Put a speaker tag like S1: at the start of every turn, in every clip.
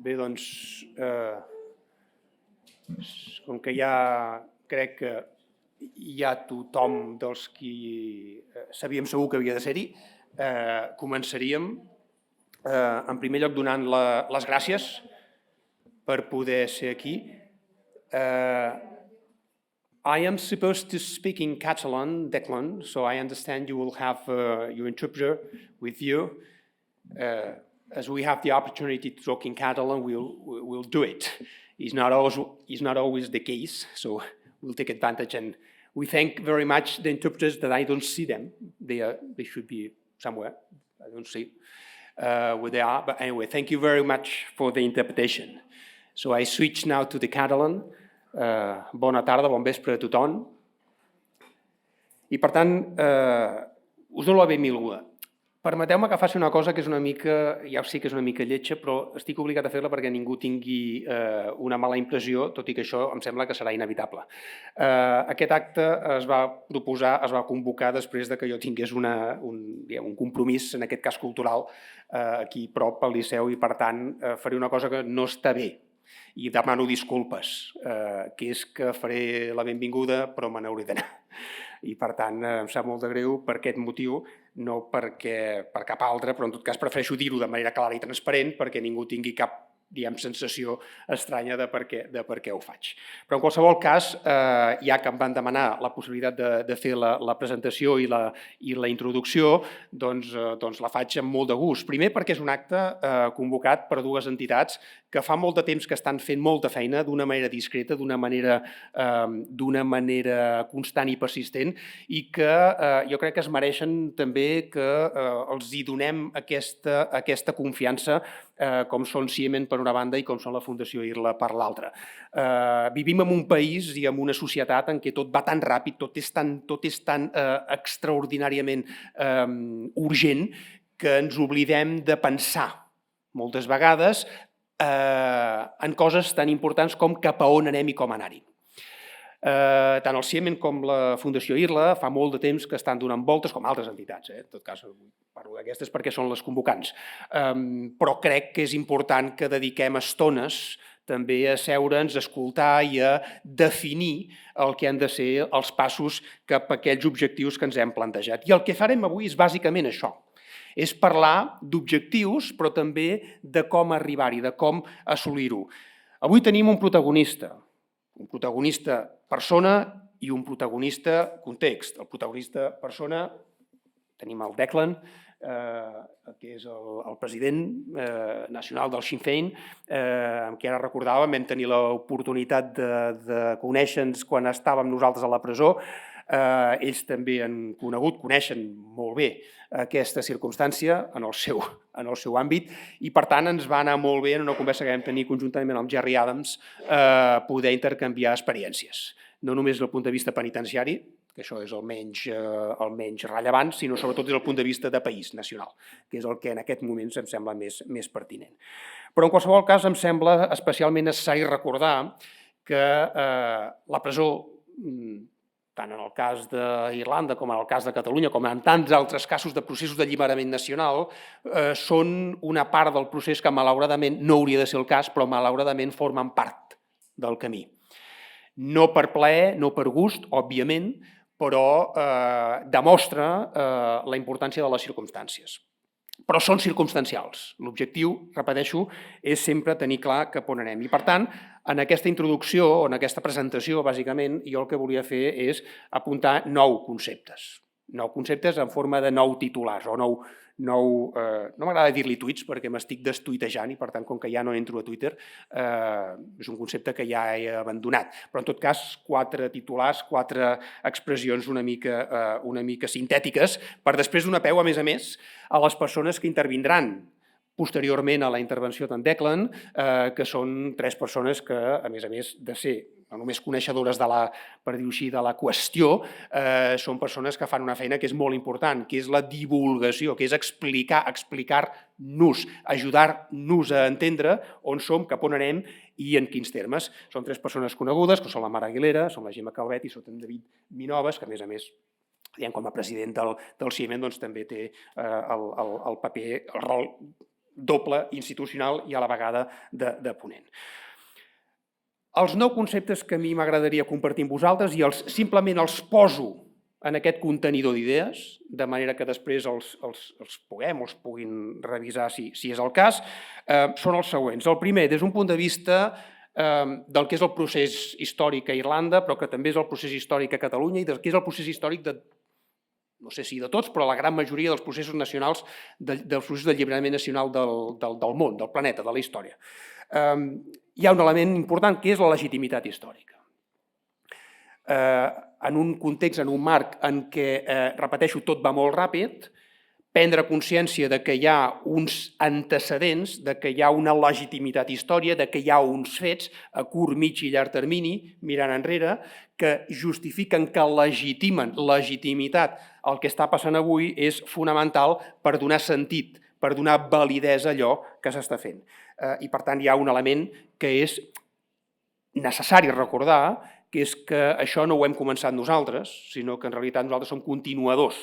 S1: Bé, doncs, com que ja crec que hi ha tothom dels qui sabíem segur que havia de ser-hi, començaríem en primer lloc donant les gràcies per poder ser aquí. I am supposed to speak in Catalan, Declan, so I understand you will have your interpreter with you. As we have the opportunity to talk in Catalan, we'll do it. It's not always the case, so we'll take advantage. And we thank very much the interpreters that I don't see them. They should be somewhere. I don't see where they are. But anyway, thank you very much for the interpretation. So I switch now to the Catalan. Bona tarda, bon vespre a tothom. I per tant, us dono la benvinguda. Permeteu-me que faci una cosa que és una mica, ja sé que és una mica lletja, però estic obligat a fer-la perquè ningú tingui una mala impressió, tot i que això em sembla que serà inevitable. Aquest acte es va proposar, es va convocar després de que jo tingués un compromís, en aquest cas cultural, aquí prop al Liceu, i per tant faré una cosa que no està bé. I demano disculpes, que és que faré la benvinguda però me n'hauré d'anar. I per tant em sap molt de greu per aquest motiu, no per cap altre, però en tot cas prefereixo dir-ho de manera clara i transparent perquè ningú tingui cap sensació estranya de per què ho faig. Però en qualsevol cas, ja que em van demanar la possibilitat de fer la presentació i la introducció, doncs la faig amb molt de gust. Primer perquè és un acte convocat per dues entitats que fa molt de temps que estan fent molta feina d'una manera discreta, d'una manera constant i persistent, i que jo crec que es mereixen també que els hi donem aquesta confiança, com són Siemen per una banda i com són la Fundació IRLA per l'altra. Vivim en un país i en una societat en què tot va tan ràpid, tot és tan extraordinàriament urgent que ens oblidem de pensar moltes vegades en coses tan importants com cap a on anem i com anar-hi. Tant el Siemen com la Fundació IRLA fa molt de temps que estan donant voltes, com altres entitats, en tot cas parlo d'aquestes perquè són les convocants, però crec que és important que dediquem estones també a seure'ns, a escoltar i a definir el que han de ser els passos cap a aquells objectius que ens hem plantejat. I el que farem avui és bàsicament això, és parlar d'objectius, però també de com arribar-hi, de com assolir-ho. Avui tenim un protagonista persona i un protagonista context. El protagonista persona tenim el Declan, que és el president nacional del Sinn Féin, amb qui ara recordàvem, vam tenir l'oportunitat de conèixer-nos quan estàvem nosaltres a la presó. Ells també han coneixen molt bé aquesta circumstància en el seu àmbit, i per tant ens va anar molt bé en una conversa que vam tenir conjuntament amb Gerry Adams poder intercanviar experiències, no només des del punt de vista penitenciari, que això és el menys rellevant, sinó sobretot des del punt de vista de país nacional, que és el que en aquest moment em sembla més pertinent. Però en qualsevol cas em sembla especialment necessari recordar que la presó, tant en el cas d'Irlanda com en el cas de Catalunya, com en tants altres casos de processos d'alliberament nacional, són una part del procés que malauradament no hauria de ser el cas, però malauradament formen part del camí. No per plaer, no per gust, òbviament, però demostra la importància de les circumstàncies. Però són circumstancials. L'objectiu, repeteixo, és sempre tenir clar cap on anem. I per tant, en aquesta introducció o en aquesta presentació, bàsicament, jo el que volia fer és apuntar 9 conceptes. 9 conceptes en forma de 9 titulars o no m'agrada dir-li tuits perquè m'estic destuitejant i per tant com que ja no entro a Twitter és un concepte que ja he abandonat, però en tot cas 4 titulars, 4 expressions una mica sintètiques per després donar peu a més a les persones que intervindran posteriorment a la intervenció d'en Declan, que són 3 persones que, a més de ser no només coneixedores per dir-ho així, de la qüestió, són persones que fan una feina que és molt important, que és la divulgació, que és explicar-nos, ajudar-nos a entendre on som, cap on anem i en quins termes. Són 3 persones conegudes, que són la Mar Aguilera, són la Gemma Calvet i són en David Minoves, que a més, com a president del Siemen també té el paper, el rol doble institucional i a la vegada de ponent. Els 9 conceptes que a mi m'agradaria compartir amb vosaltres i simplement els poso en aquest contenidor d'idees, de manera que després els puguin revisar si és el cas, són els següents. El primer, des d'un punt de vista del que és el procés històric a Irlanda, però que també és el procés històric a Catalunya i del que és el procés històric de, no sé si de tots, però la gran majoria dels processos nacionals, dels processos d'alliberament nacional del món, del planeta, de la història. Hi ha un element important que és la legitimitat històrica. En un context, en un marc en què, repeteixo, tot va molt ràpid, prendre consciència de que hi ha uns antecedents, de que hi ha una legitimitat històrica, de que hi ha uns fets a curt, mig i llarg termini, mirant enrere, que justifiquen, que legitimen legitimitat al que està passant avui, és fonamental per donar sentit, per donar validesa a allò que s'està fent. I, per tant, hi ha un element que és necessari recordar, que és que això no ho hem començat nosaltres, sinó que en realitat nosaltres som continuadors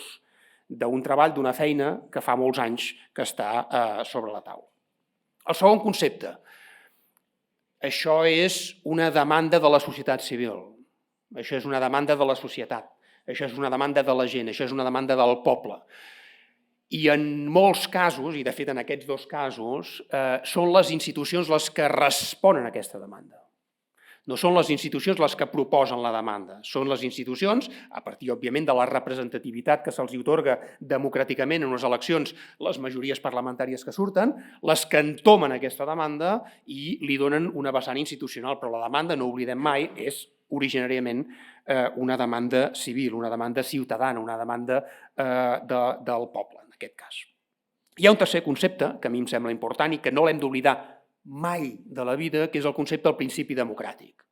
S1: d'un treball, d'una feina que fa molts anys que està sobre la taula. El segon concepte. Això és una demanda de la societat civil. Això és una demanda de la societat. Això és una demanda de la gent. Això és una demanda del poble. I en molts casos, i de fet en aquests 2 casos, són les institucions les que responen a aquesta demanda. No són les institucions les que proposen la demanda, són les institucions, a partir, òbviament, de la representativitat que se'ls atorga democràticament en unes eleccions, les majories parlamentàries que surten, les que entomen aquesta demanda i li donen una vessant institucional. Però la demanda, no oblidem mai, és originàriament una demanda civil, una demanda ciutadana, una demanda del poble, en aquest cas. Hi ha un tercer concepte que a mi em sembla important i que no l'hem d'oblidar mai de la vida, que és el concepte del principi democràtic.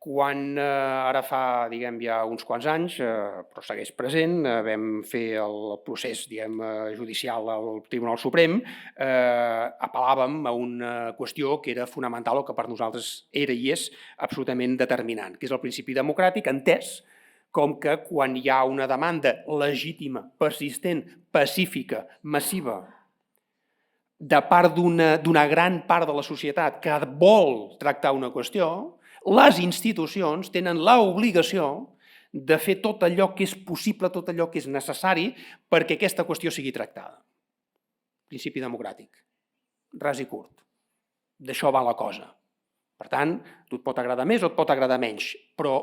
S1: Quan ara fa, diguem, ja uns quants anys, però segueix present, vam fer el procés, diguem, judicial al Tribunal Suprem, apel·làvem a una qüestió que era fonamental o que per nosaltres era i és absolutament determinant, que és el principi democràtic, entès com que quan hi ha una demanda legítima, persistent, pacífica, massiva, de part d'una gran part de la societat que vol tractar una qüestió, les institucions tenen l'obligació de fer tot allò que és possible, tot allò que és necessari perquè aquesta qüestió sigui tractada. Principi democràtic, ras i curt. D'això va la cosa. Per tant, tu et pot agradar més o et pot agradar menys, però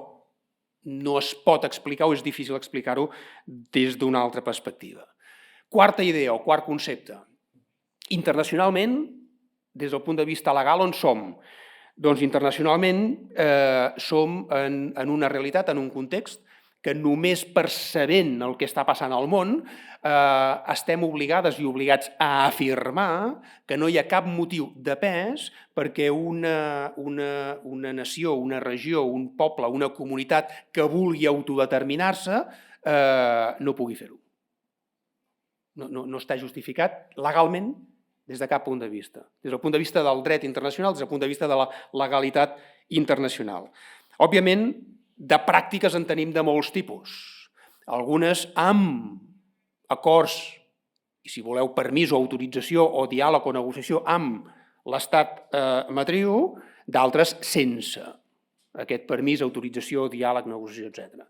S1: no es pot explicar o és difícil explicar-ho des d'una altra perspectiva. Quarta idea o quart concepte. Internacionalment, des del punt de vista legal, on som? Doncs internacionalment som en una realitat, en un context, que només percebent el que està passant al món estem obligades i obligats a afirmar que no hi ha cap motiu de pes perquè una nació, una regió, un poble, una comunitat que vulgui autodeterminar-se no pugui fer-ho. No està justificat legalment des de cap punt de vista. Des del punt de vista del dret internacional, des del punt de vista de la legalitat internacional. Òbviament, de pràctiques en tenim de molts tipus. Algunes amb acords, i si voleu permís o autorització o diàleg o negociació amb l'estat matriu, d'altres sense aquest permís, autorització, diàleg, negociació, etc.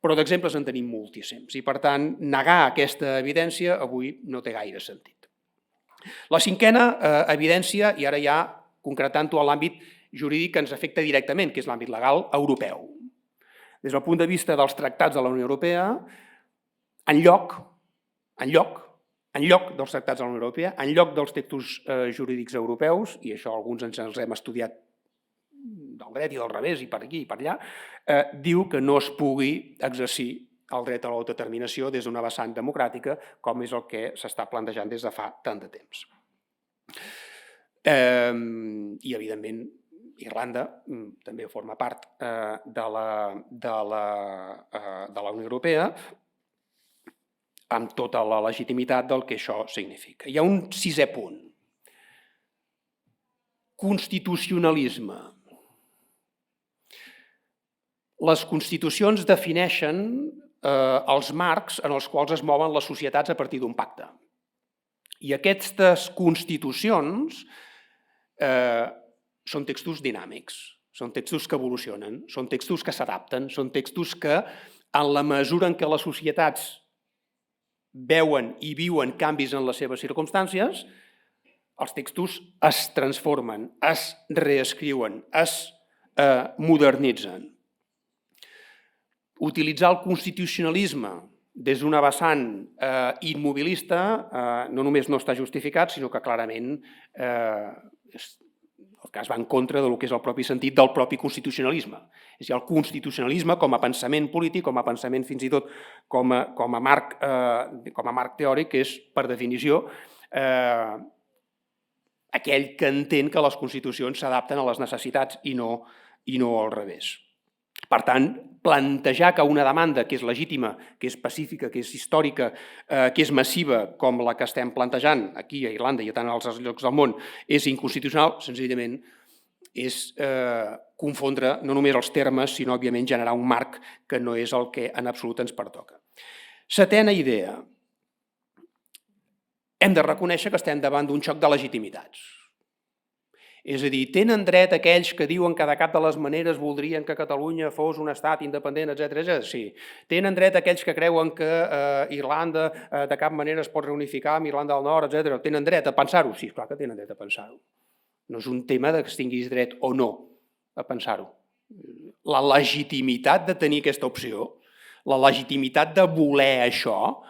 S1: Però d'exemples en tenim moltíssims i, per tant, negar aquesta evidència avui no té gaire sentit. La cinquena evidència, i ara ja concretant-ho a l'àmbit jurídic que ens afecta directament, que és l'àmbit legal europeu. Des del punt de vista dels tractats de la Unió Europea, enlloc dels tractats de la Unió Europea, enlloc dels textos jurídics europeus, i això alguns ens els hem estudiat del dret i del revés, i per aquí i per allà, diu que no es pugui exercir el dret a l'autodeterminació des d'una vessant democràtica, com és el que s'està plantejant des de fa tant de temps. I, evidentment, Irlanda també forma part de la Unió Europea amb tota la legitimitat del que això significa. Hi ha un sisè punt. Constitucionalisme. Les constitucions defineixen els marcs en els quals es mouen les societats a partir d'un pacte. I aquestes constitucions són textos dinàmics, són textos que evolucionen, són textos que s'adapten, són textos que, en la mesura en què les societats veuen i viuen canvis en les seves circumstàncies, els textos es transformen, es reescriuen, es modernitzen. Utilitzar el constitucionalisme des d'una vessant immobilista no només no està justificat, sinó que clarament el cas va en contra del que és el propi sentit del propi constitucionalisme. És a dir, el constitucionalisme com a pensament polític, com a pensament fins i tot com a marc teòric, és, per definició, aquell que entén que les constitucions s'adapten a les necessitats i no al revés. Per tant, plantejar que una demanda que és legítima, que és pacífica, que és històrica, que és massiva, com la que estem plantejant aquí a Irlanda i a tant als altres llocs del món, és inconstitucional, senzillament és confondre no només els termes, sinó, òbviament, generar un marc que no és el que en absolut ens pertoca. Setena idea. Hem de reconèixer que estem davant d'un xoc de legitimitats. És a dir, tenen dret aquells que diuen que de cap de les maneres voldrien que Catalunya fos un estat independent, etcètera? Sí. Tenen dret aquells que creuen que Irlanda de cap manera es pot reunificar amb Irlanda del Nord, etcètera? Tenen dret a pensar-ho? Sí, clar que tenen dret a pensar-ho. No és un tema de que tinguis dret o no a pensar-ho. La legitimitat de tenir aquesta opció, la legitimitat de voler això,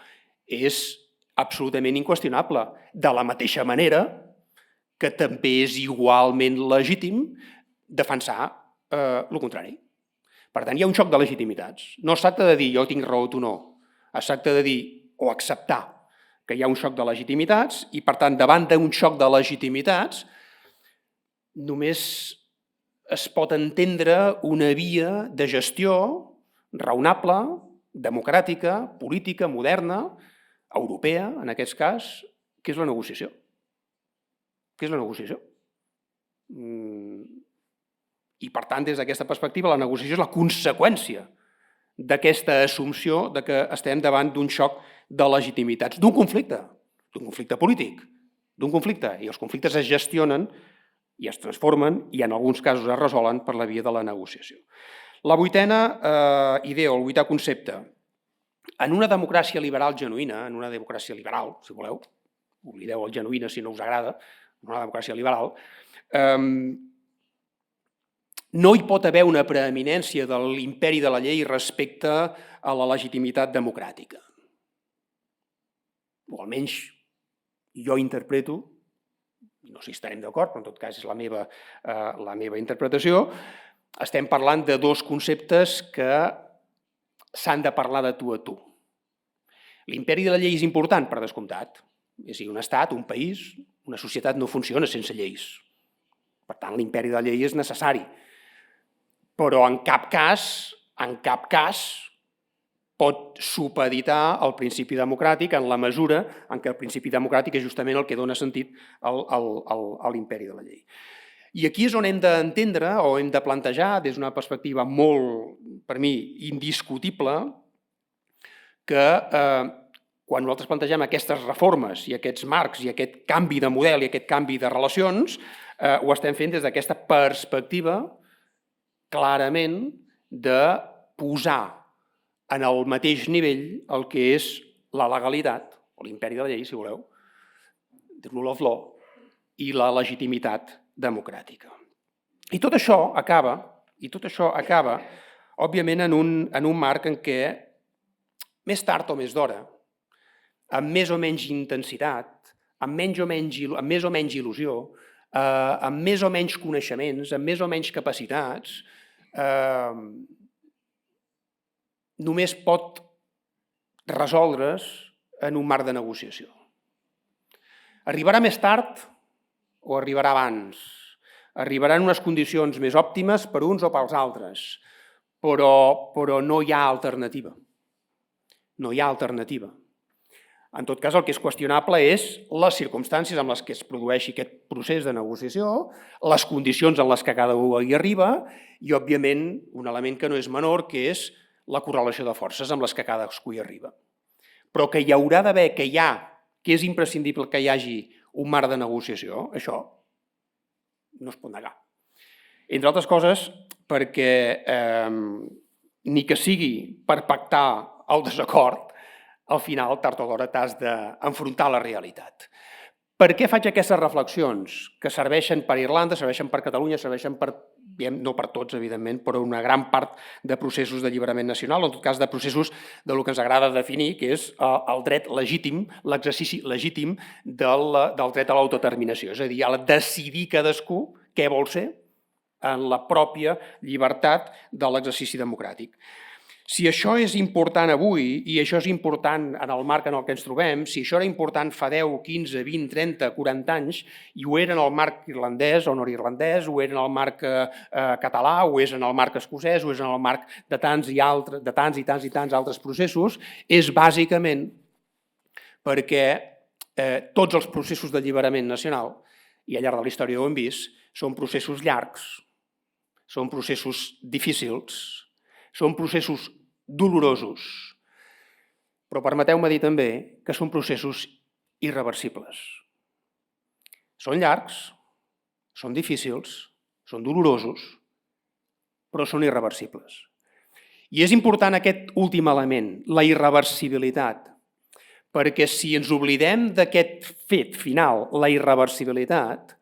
S1: és absolutament inqüestionable. De la mateixa manera que també és igualment legítim defensar el contrari. Per tant, hi ha un xoc de legitimitats. No es tracta de dir jo tinc raó, tu no. Es tracta de dir o acceptar que hi ha un xoc de legitimitats i, per tant, davant d'un xoc de legitimitats, només es pot entendre una via de gestió raonable, democràtica, política, moderna, europea, en aquest cas, que és la negociació. Què és la negociació? I, per tant, des d'aquesta perspectiva, la negociació és la conseqüència d'aquesta assumpció de que estem davant d'un xoc de legitimitats, d'un conflicte polític, d'un conflicte. I els conflictes es gestionen i es transformen i, en alguns casos, es resolen per la via de la negociació. La vuitena idea o el vuitè concepte. En una democràcia liberal genuïna, en una democràcia liberal, si voleu, oblideu el genuïna si no us agrada, una democràcia liberal, no hi pot haver una preeminència de l'imperi de la llei respecte a la legitimitat democràtica. O almenys jo interpreto, no sé si estarem d'acord, però en tot cas és la meva interpretació, estem parlant de dos conceptes que s'han de parlar de tu a tu. L'imperi de la llei és important, per descomptat. És a dir, un estat, un país, una societat no funciona sense lleis. Per tant, l'imperi de la llei és necessari. Però en cap cas pot supeditar el principi democràtic en la mesura en què el principi democràtic és justament el que dona sentit a l'imperi de la llei. I aquí és on hem d'entendre o hem de plantejar, des d'una perspectiva molt, per mi, indiscutible, que quan nosaltres plantegem aquestes reformes i aquests marcs i aquest canvi de model i aquest canvi de relacions, ho estem fent des d'aquesta perspectiva clarament de posar en el mateix nivell el que és la legalitat, o l'imperi de la llei, si voleu, the rule of law, i la legitimitat democràtica. I tot això acaba, òbviament, en un marc en què, més tard o més d'hora, amb més o menys intensitat, amb més o menys il·lusió, amb més o menys coneixements, amb més o menys capacitats, només pot resoldre's en un marc de negociació. Arribarà més tard o arribarà abans? Arribarà en unes condicions més òptimes per uns o pels altres, però no hi ha alternativa. No hi ha alternativa. En tot cas, el que és qüestionable és les circumstàncies en les que es produeixi aquest procés de negociació, les condicions en les que cada un hi arriba i, òbviament, un element que no és menor, que és la correlació de forces amb les que cadascú hi arriba. Però que hi haurà d'haver, que és imprescindible que hi hagi un marc de negociació, això no es pot negar. Entre altres coses, perquè ni que sigui per pactar el desacord, al final, tard o d'hora, t'has d'enfrontar la realitat. Per què faig aquestes reflexions? Que serveixen per Irlanda, serveixen per Catalunya, serveixen per, no per tots, evidentment, però una gran part de processos d'alliberament nacional, o en tot cas de processos del que ens agrada definir, que és el dret legítim, l'exercici legítim del dret a l'autodeterminació, és a dir, a decidir cadascú què vol ser en la pròpia llibertat de l'exercici democràtic. Si això és important avui, i això és important en el marc en el que ens trobem, si això era important fa 10, 15, 20, 30, 40 anys, i ho era en el marc irlandès o nord-irlandès, ho era en el marc català, ho és en el marc escocès, ho és en el marc de tants i tants altres processos, és bàsicament perquè tots els processos d'alliberament nacional, i al llarg de la història ho hem vist, són processos llargs, són processos difícils, són processos dolorosos, però permeteu-me dir també que són processos irreversibles. Són llargs, són difícils, són dolorosos, però són irreversibles. I és important aquest últim element, la irreversibilitat, perquè si ens oblidem d'aquest fet final, la irreversibilitat,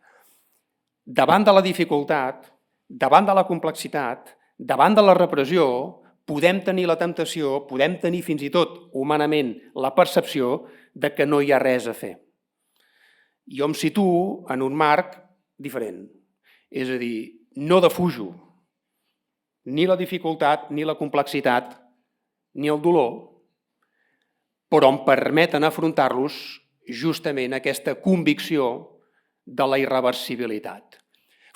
S1: davant de la dificultat, davant de la complexitat, davant de la repressió, podem tenir la temptació, podem tenir fins i tot humanament la percepció de que no hi ha res a fer. Jo em situo en un marc diferent, és a dir, no defujo ni la dificultat, ni la complexitat, ni el dolor, però em permeten afrontar-los justament aquesta convicció de la irreversibilitat,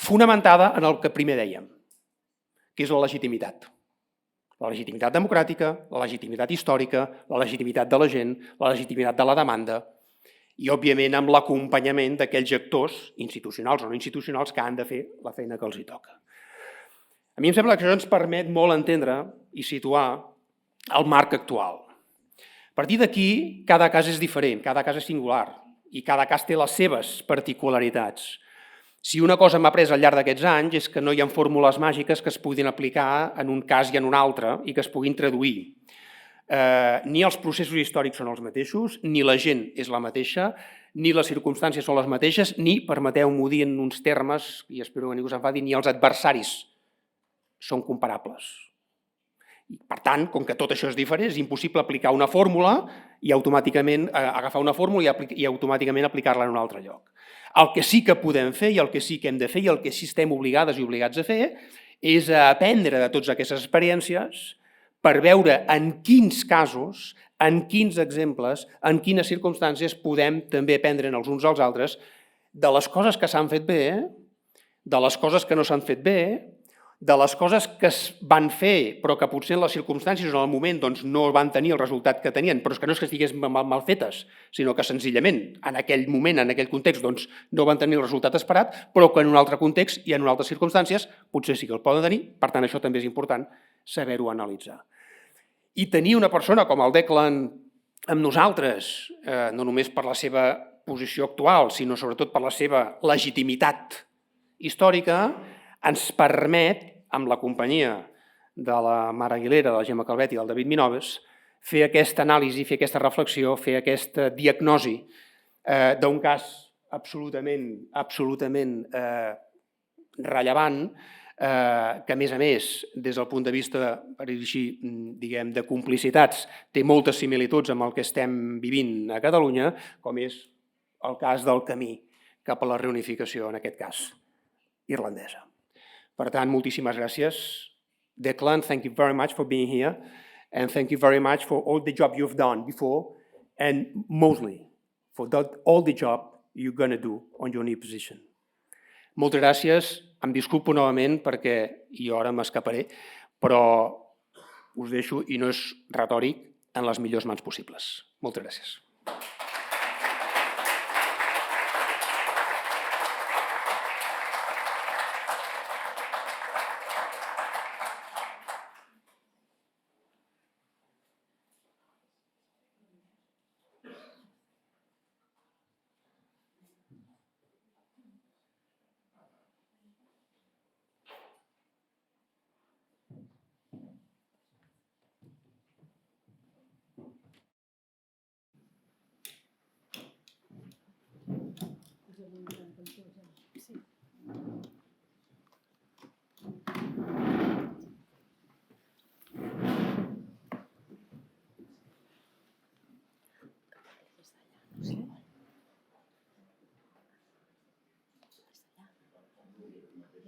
S1: fonamentada en el que primer dèiem, que és la legitimitat. La legitimitat democràtica, la legitimitat històrica, la legitimitat de la gent, la legitimitat de la demanda i, òbviament, amb l'acompanyament d'aquells actors institucionals o no institucionals que han de fer la feina que els hi toca. A mi em sembla que això ens permet molt entendre i situar el marc actual. A partir d'aquí, cada cas és diferent, cada cas és singular i cada cas té les seves particularitats. Si una cosa m'ha après al llarg d'aquests anys és que no hi ha fórmules màgiques que es puguin aplicar en un cas i en un altre i que es puguin traduir. Ni els processos històrics són els mateixos, ni la gent és la mateixa, ni les circumstàncies són les mateixes, ni, permeteu-m'ho dir en uns termes, i espero que ningú s'enfadi, ni els adversaris són comparables. Per tant, com que tot això és diferent, és impossible aplicar una fórmula i automàticament agafar una fórmula i automàticament aplicar-la en un altre lloc. El que sí que podem fer i el que sí que hem de fer i el que sí estem obligades i obligats a fer és aprendre de totes aquestes experiències per veure en quins casos, en quins exemples, en quines circumstàncies podem també aprendre els uns als altres de les coses que s'han fet bé, de les coses que no s'han fet bé, de les coses que es van fer però que potser en les circumstàncies o en el moment no van tenir el resultat que tenien, però és que no és que estiguessin mal fetes, sinó que senzillament en aquell moment, en aquell context, no van tenir el resultat esperat, però que en un altre context i en altres circumstàncies potser sí que el poden tenir, per tant això també és important saber-ho analitzar. I tenir una persona com el Declan amb nosaltres, no només per la seva posició actual, sinó sobretot per la seva legitimitat històrica, ens permet, amb la companyia de la Mar Aguilera, de la Gemma Calvet i del David Minoves, fer aquesta anàlisi, fer aquesta reflexió, fer aquesta diagnosi d'un cas absolutament rellevant, que a més, des del punt de vista, per dir-ho així, diguem, de complicitats, té moltes similituds amb el que estem vivint a Catalunya, com és el cas del camí cap a la reunificació, en aquest cas, irlandesa. Per tant, moltíssimes gràcies. Declan, thank you very much for being here and thank you very much for all the job you've done before and mostly for all the job you're going to do on your new position. Moltes gràcies. Em disculpo novament perquè jo ara m'escaparé, però us deixo, i no és retòric, en les millors mans possibles. Moltes gràcies.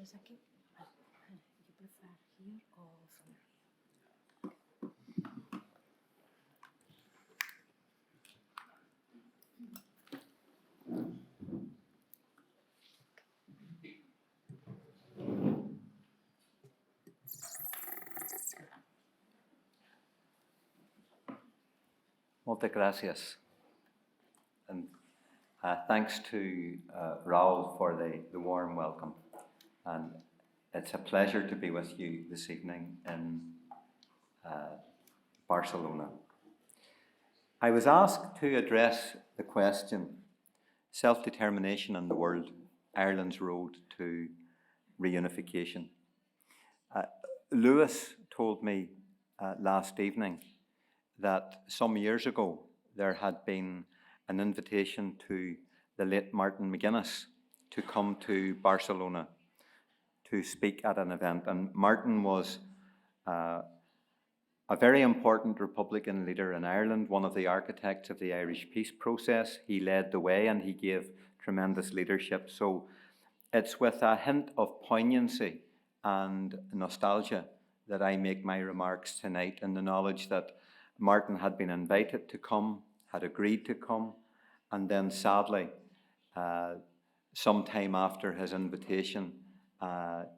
S2: ¿Quieres aquí? ¿You prefer here or from
S3: Muchas gracias. And thanks to Raoul for the warm welcome. And it's a pleasure to be with you this evening in Barcelona. I was asked to address the question, self-determination in the world, Ireland's road to reunification. Lewis told me last evening that some years ago there had been an invitation to the late Martin McGuinness to come to Barcelona to speak at an event. And Martin was a very important Republican leader in Ireland, one of the architects of the Irish peace process. He led the way and he gave tremendous leadership. So it's with a hint of poignancy and nostalgia that I make my remarks tonight, in the knowledge that Martin had been invited to come, had agreed to come, and then sadly, some time after his invitation,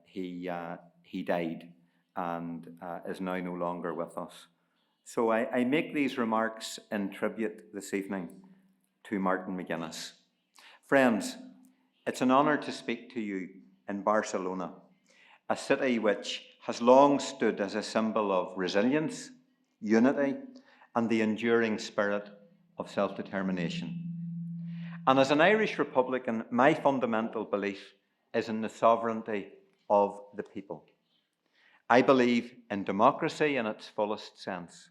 S3: he died and is now no longer with us. So I make these remarks in tribute this evening to Martin McGuinness. Friends, it's an honour to speak to you in Barcelona, a city which has long stood as a symbol of resilience, unity, and the enduring spirit of self-determination. And as an Irish Republican, my fundamental belief is in the sovereignty of the people. I believe in democracy in its fullest sense,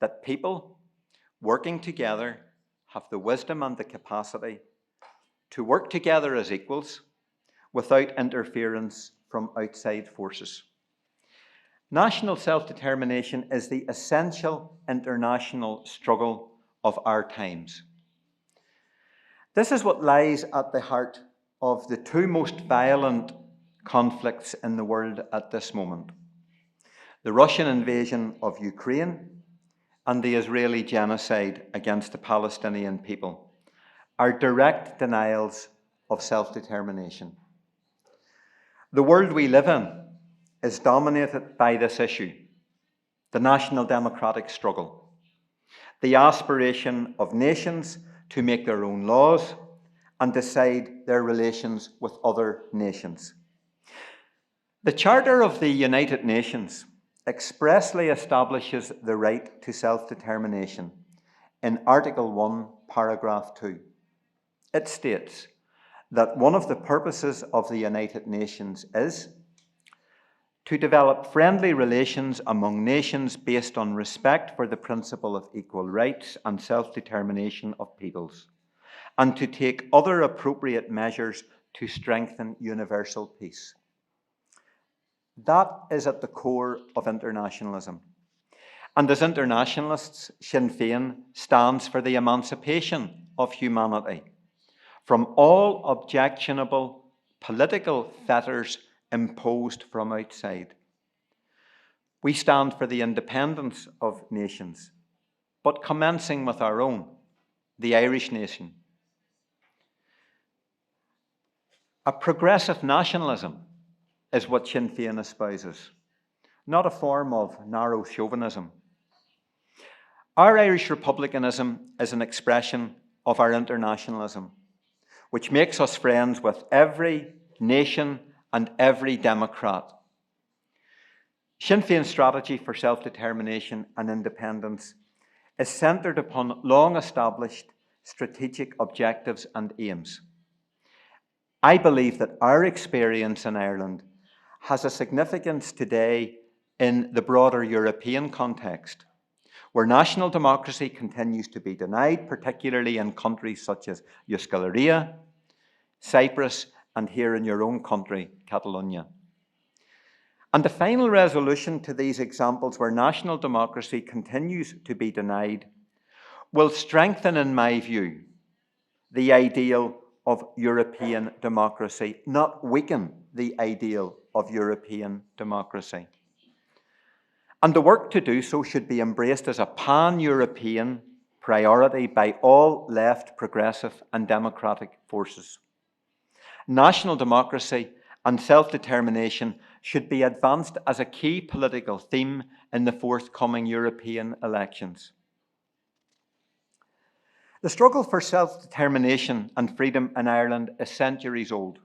S3: that people working together have the wisdom and the capacity to work together as equals without interference from outside forces. National self-determination is the essential international struggle of our times. This is what lies at the heart of the two most violent conflicts in the world at this moment: the Russian invasion of Ukraine and the Israeli genocide against the Palestinian people are direct denials of self-determination. The world we live in is dominated by this issue, the national democratic struggle, the aspiration of nations to make their own laws and decide their relations with other nations. The Charter of the United Nations expressly establishes the right to self-determination in Article 1, Paragraph 2. It states that one of the purposes of the United Nations is to develop friendly relations among nations based on respect for the principle of equal rights and self-determination of peoples, and to take other appropriate measures to strengthen universal peace. That is at the core of internationalism. And as internationalists, Sinn Féin stands for the emancipation of humanity from all objectionable political fetters imposed from outside. We stand for the independence of nations, but commencing with our own, the Irish nation. A progressive nationalism is what Sinn Féin espouses, not a form of narrow chauvinism. Our Irish republicanism is an expression of our internationalism, which makes us friends with every nation and every democrat. Sinn Féin's strategy for self-determination and independence is centred upon long-established strategic objectives and aims. I believe that our experience in Ireland has a significance today in the broader European context, where national democracy continues to be denied, particularly in countries such as Euskal Herria, Cyprus, and here in your own country, Catalonia. And the final resolution to these examples where national democracy continues to be denied will strengthen, in my view, the ideal of European democracy, not weaken the ideal of European democracy. And the work to do so should be embraced as a pan-European priority by all left, progressive and democratic forces. National democracy and self-determination should be advanced as a key political theme in the forthcoming European elections. The struggle for self-determination and freedom in Ireland is centuries old.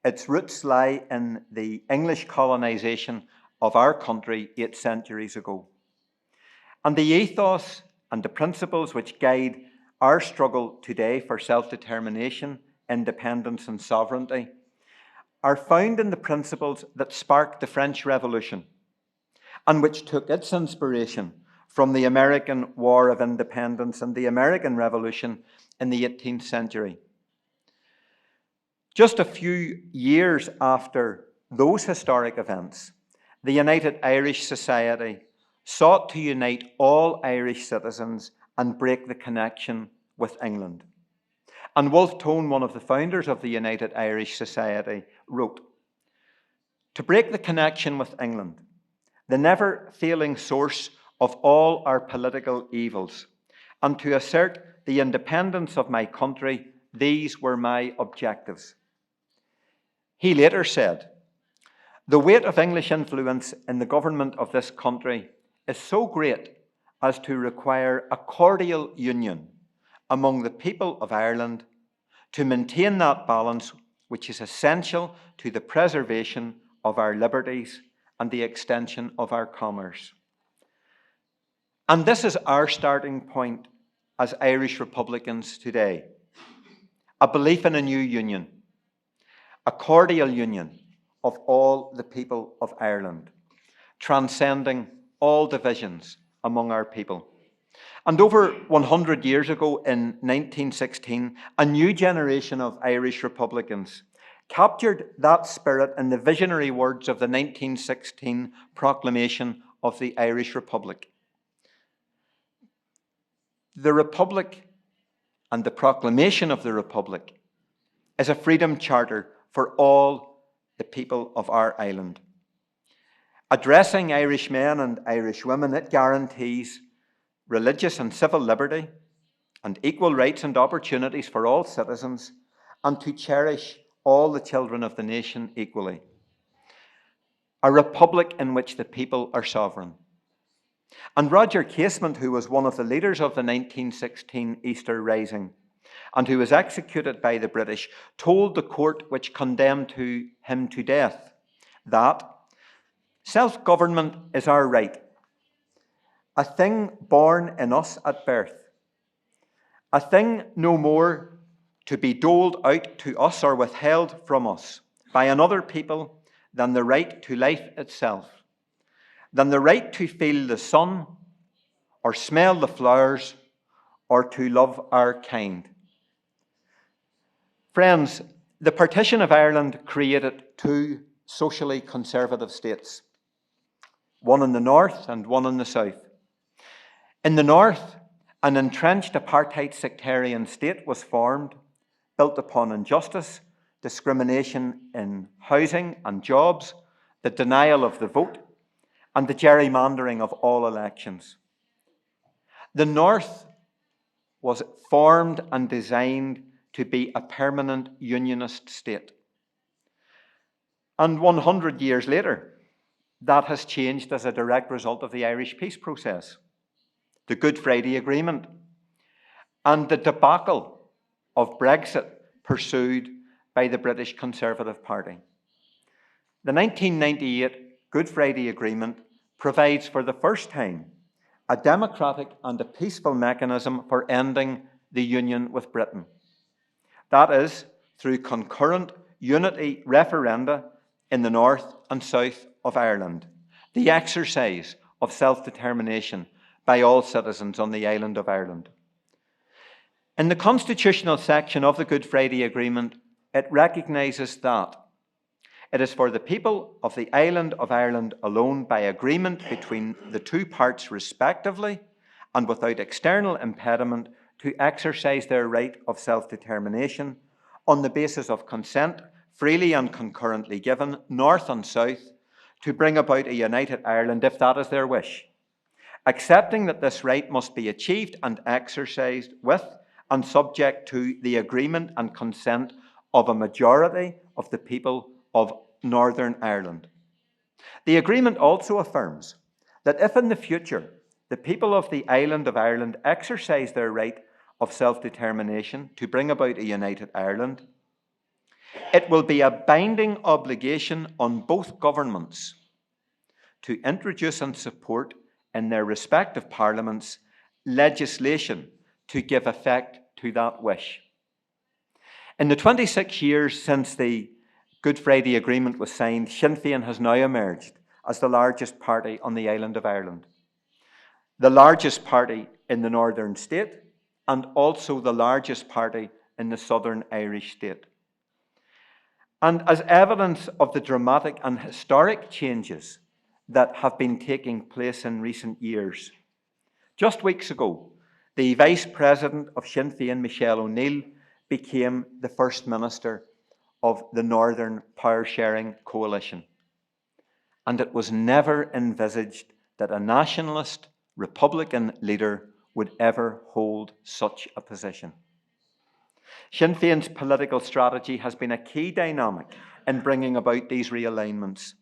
S3: Its roots lie in the English colonisation of our country 8 centuries ago. And the ethos and the principles which guide our struggle today for self-determination, independence and sovereignty are found in the principles that sparked the French Revolution and which took its inspiration from the American War of Independence and the American Revolution in the 18th century. Just a few years after those historic events, the United Irish Society sought to unite all Irish citizens and break the connection with England. And Wolfe Tone, one of the founders of the United Irish Society, wrote, "To break the connection with England, the never-failing source of all our political evils, and to assert the independence of my country, these were my objectives." He later said, "The weight of English influence in the government of this country is so great as to require a cordial union among the people of Ireland to maintain that balance which is essential to the preservation of our liberties and the extension of our commerce." And this is our starting point as Irish Republicans today. A belief in a new union, a cordial union of all the people of Ireland, transcending all divisions among our people. And over 100 years ago, in 1916, a new generation of Irish Republicans captured that spirit in the visionary words of the 1916 proclamation of the Irish Republic. The Republic and the proclamation of the Republic is a freedom charter for all the people of our island. Addressing Irish men and Irish women, it guarantees religious and civil liberty and equal rights and opportunities for all citizens, and to cherish all the children of the nation equally. A republic in which the people are sovereign. And Roger Casement, who was one of the leaders of the 1916 Easter Rising and who was executed by the British, told the court which condemned him to death that self-government is our right, a thing born in us at birth, a thing no more to be doled out to us or withheld from us by another people than the right to life itself, than the right to feel the sun or smell the flowers or to love our kind. Friends, the partition of Ireland created 2 socially conservative states, one in the north and one in the south. In the north, an entrenched apartheid sectarian state was formed, built upon injustice, discrimination in housing and jobs, the denial of the vote, and the gerrymandering of all elections. The North was formed and designed to be a permanent unionist state. And 100 years later, that has changed as a direct result of the Irish peace process, the Good Friday Agreement, and the debacle of Brexit pursued by the British Conservative Party. The 1998 Good Friday Agreement provides for the first time a democratic and a peaceful mechanism for ending the union with Britain. That is, through concurrent unity referenda in the north and south of Ireland, the exercise of self-determination by all citizens on the island of Ireland. In the constitutional section of the Good Friday Agreement, it recognises that it is for the people of the island of Ireland alone, by agreement between the 2 parts respectively, and without external impediment, to exercise their right of self-determination on the basis of consent, freely and concurrently given, north and south, to bring about a united Ireland if that is their wish, accepting that this right must be achieved and exercised with and subject to the agreement and consent of a majority of the people of Northern Ireland. The agreement also affirms that if in the future the people of the island of Ireland exercise their right of self-determination to bring about a united Ireland, it will be a binding obligation on both governments to introduce and support in their respective parliaments legislation to give effect to that wish. In the 26 years since the Good Friday Agreement was signed, Sinn Féin has now emerged as the largest party on the island of Ireland, the largest party in the northern state, and also the largest party in the southern Irish state. And as evidence of the dramatic and historic changes that have been taking place in recent years, just weeks ago, the Vice President of Sinn Féin, Michelle O'Neill, became the First Minister of the Northern Power Sharing Coalition. And it was never envisaged that a nationalist Republican leader would ever hold such a position. Sinn Féin's political strategy has been a key dynamic in bringing about these realignments.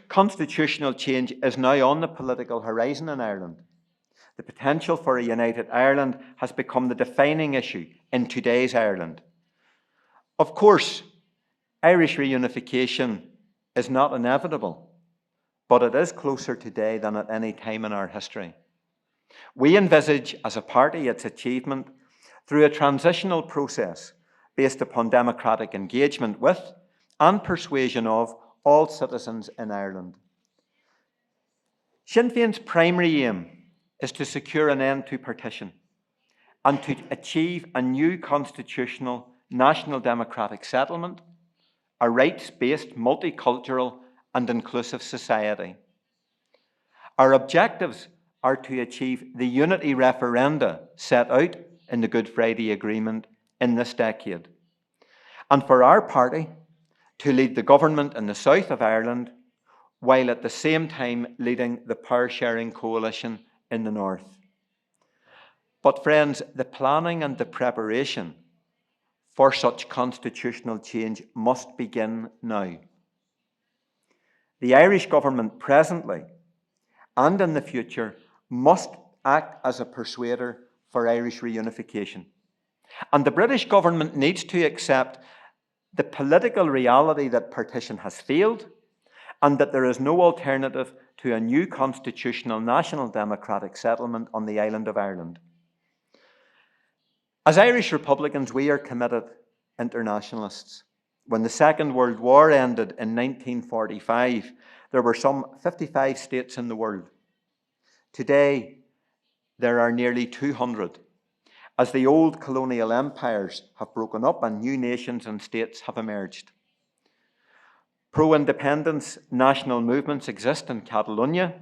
S3: Constitutional change is now on the political horizon in Ireland. The potential for a united Ireland has become the defining issue in today's Ireland. Of course, Irish reunification is not inevitable, but it is closer today than at any time in our history. We envisage as a party its achievement through a transitional process based upon democratic engagement with and persuasion of all citizens in Ireland. Sinn Féin's primary aim is to secure an end to partition and to achieve a new constitutional national democratic settlement, a rights-based, multicultural and inclusive society. Our objectives are to achieve the unity referenda set out in the Good Friday Agreement in this decade, and for our party to lead the government in the south of Ireland, while at the same time leading the Power Sharing Coalition in the north. But friends, the planning and the preparation for such constitutional change must begin now. The Irish government presently and in the future must act as a persuader for Irish reunification. And the British government needs to accept the political reality that partition has failed and that there is no alternative to a new constitutional national democratic settlement on the island of Ireland. As Irish Republicans, we are committed internationalists. When the Second World War ended in 1945, there were some 55 states in the world. Today, there are nearly 200, as the old colonial empires have broken up and new nations and states have emerged. Pro-independence national movements exist in Catalonia,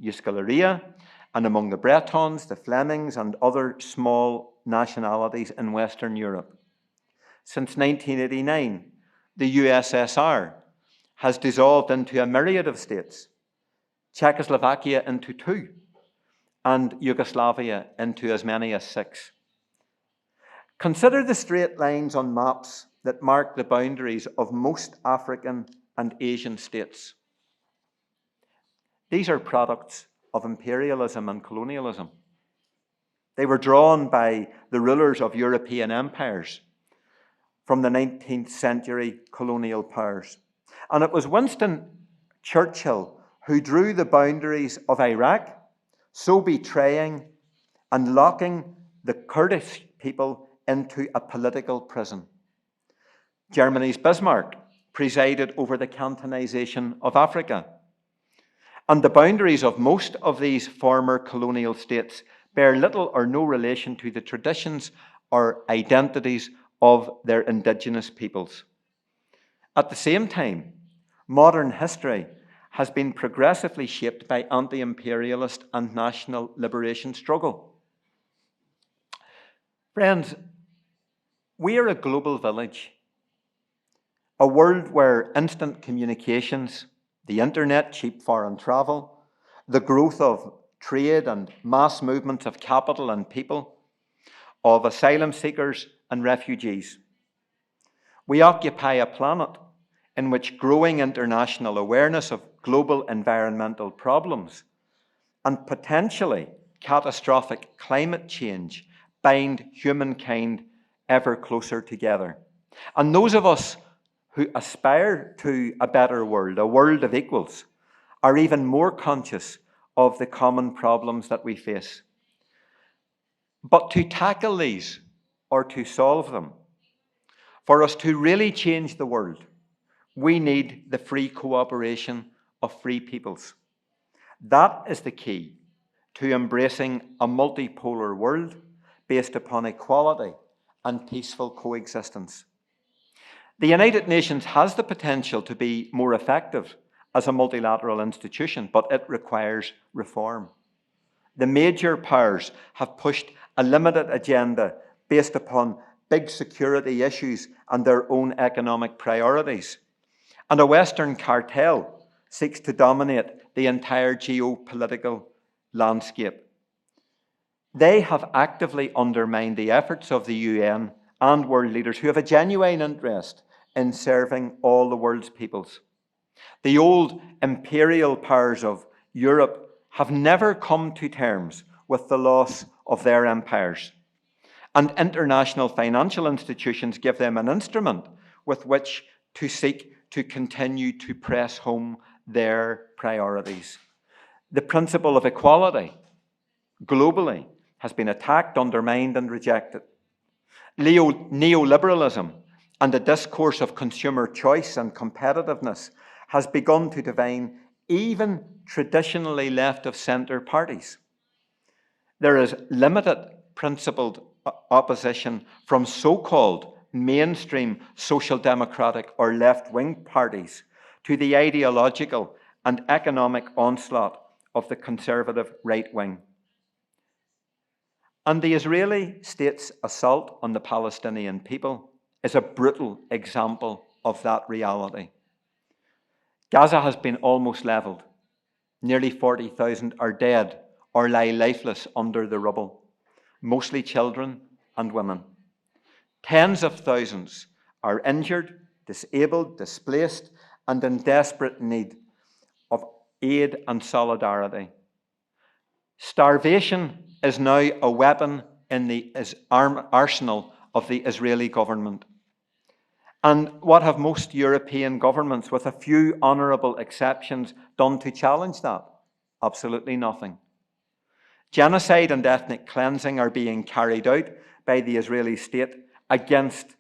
S3: Euskal Herria, and among the Bretons, the Flemings, and other small nationalities in Western Europe. Since 1989, the USSR has dissolved into a myriad of states, Czechoslovakia into 2, and Yugoslavia into as many as 6. Consider the straight lines on maps that mark the boundaries of most African and Asian states. These are products of imperialism and colonialism. They were drawn by the rulers of European empires from the 19th century colonial powers. And it was Winston Churchill who drew the boundaries of Iraq, so betraying and locking the Kurdish people into a political prison. Germany's Bismarck presided over the cantonization of Africa. And the boundaries of most of these former colonial states bear little or no relation to the traditions or identities of their indigenous peoples. At the same time, modern history has been progressively shaped by anti-imperialist and national liberation struggle. Friends, We are a global village, a world where instant communications, the internet, cheap foreign travel, the growth of trade and mass movements of capital and people, of asylum seekers and refugees. We occupy a planet in which growing international awareness of global environmental problems and potentially catastrophic climate change bind humankind ever closer together. And those of us who aspire to a better world, a world of equals, are even more conscious of the common problems that we face. But to tackle these, or to solve them, for us to really change the world, we need the free cooperation of free peoples. That is the key to embracing a multipolar world based upon equality and peaceful coexistence. The United Nations has the potential to be more effective as a multilateral institution, but it requires reform. The major powers have pushed a limited agenda based upon big security issues and their own economic priorities. And a Western cartel seeks to dominate the entire geopolitical landscape. They have actively undermined the efforts of the UN and world leaders who have a genuine interest in serving all the world's peoples. The old imperial powers of Europe have never come to terms with the loss of their empires. And international financial institutions give them an instrument with which to seek to continue to press home their priorities. The principle of equality globally has been attacked, undermined, and rejected. Neoliberalism and the discourse of consumer choice and competitiveness has begun to define even traditionally left-of-centre parties. There is limited principled opposition from so-called mainstream social democratic or left-wing parties to the ideological and economic onslaught of the conservative right wing. And the Israeli state's assault on the Palestinian people is a brutal example of that reality. Gaza has been almost leveled. Nearly 40,000 are dead or lie lifeless under the rubble, mostly children and women. Tens of thousands are injured, disabled, displaced, and in desperate need of aid and solidarity. Starvation is now a weapon in the arsenal of the Israeli government. And what have most European governments, with a few honourable exceptions, done to challenge that? Absolutely nothing. Genocide and ethnic cleansing are being carried out by the Israeli state against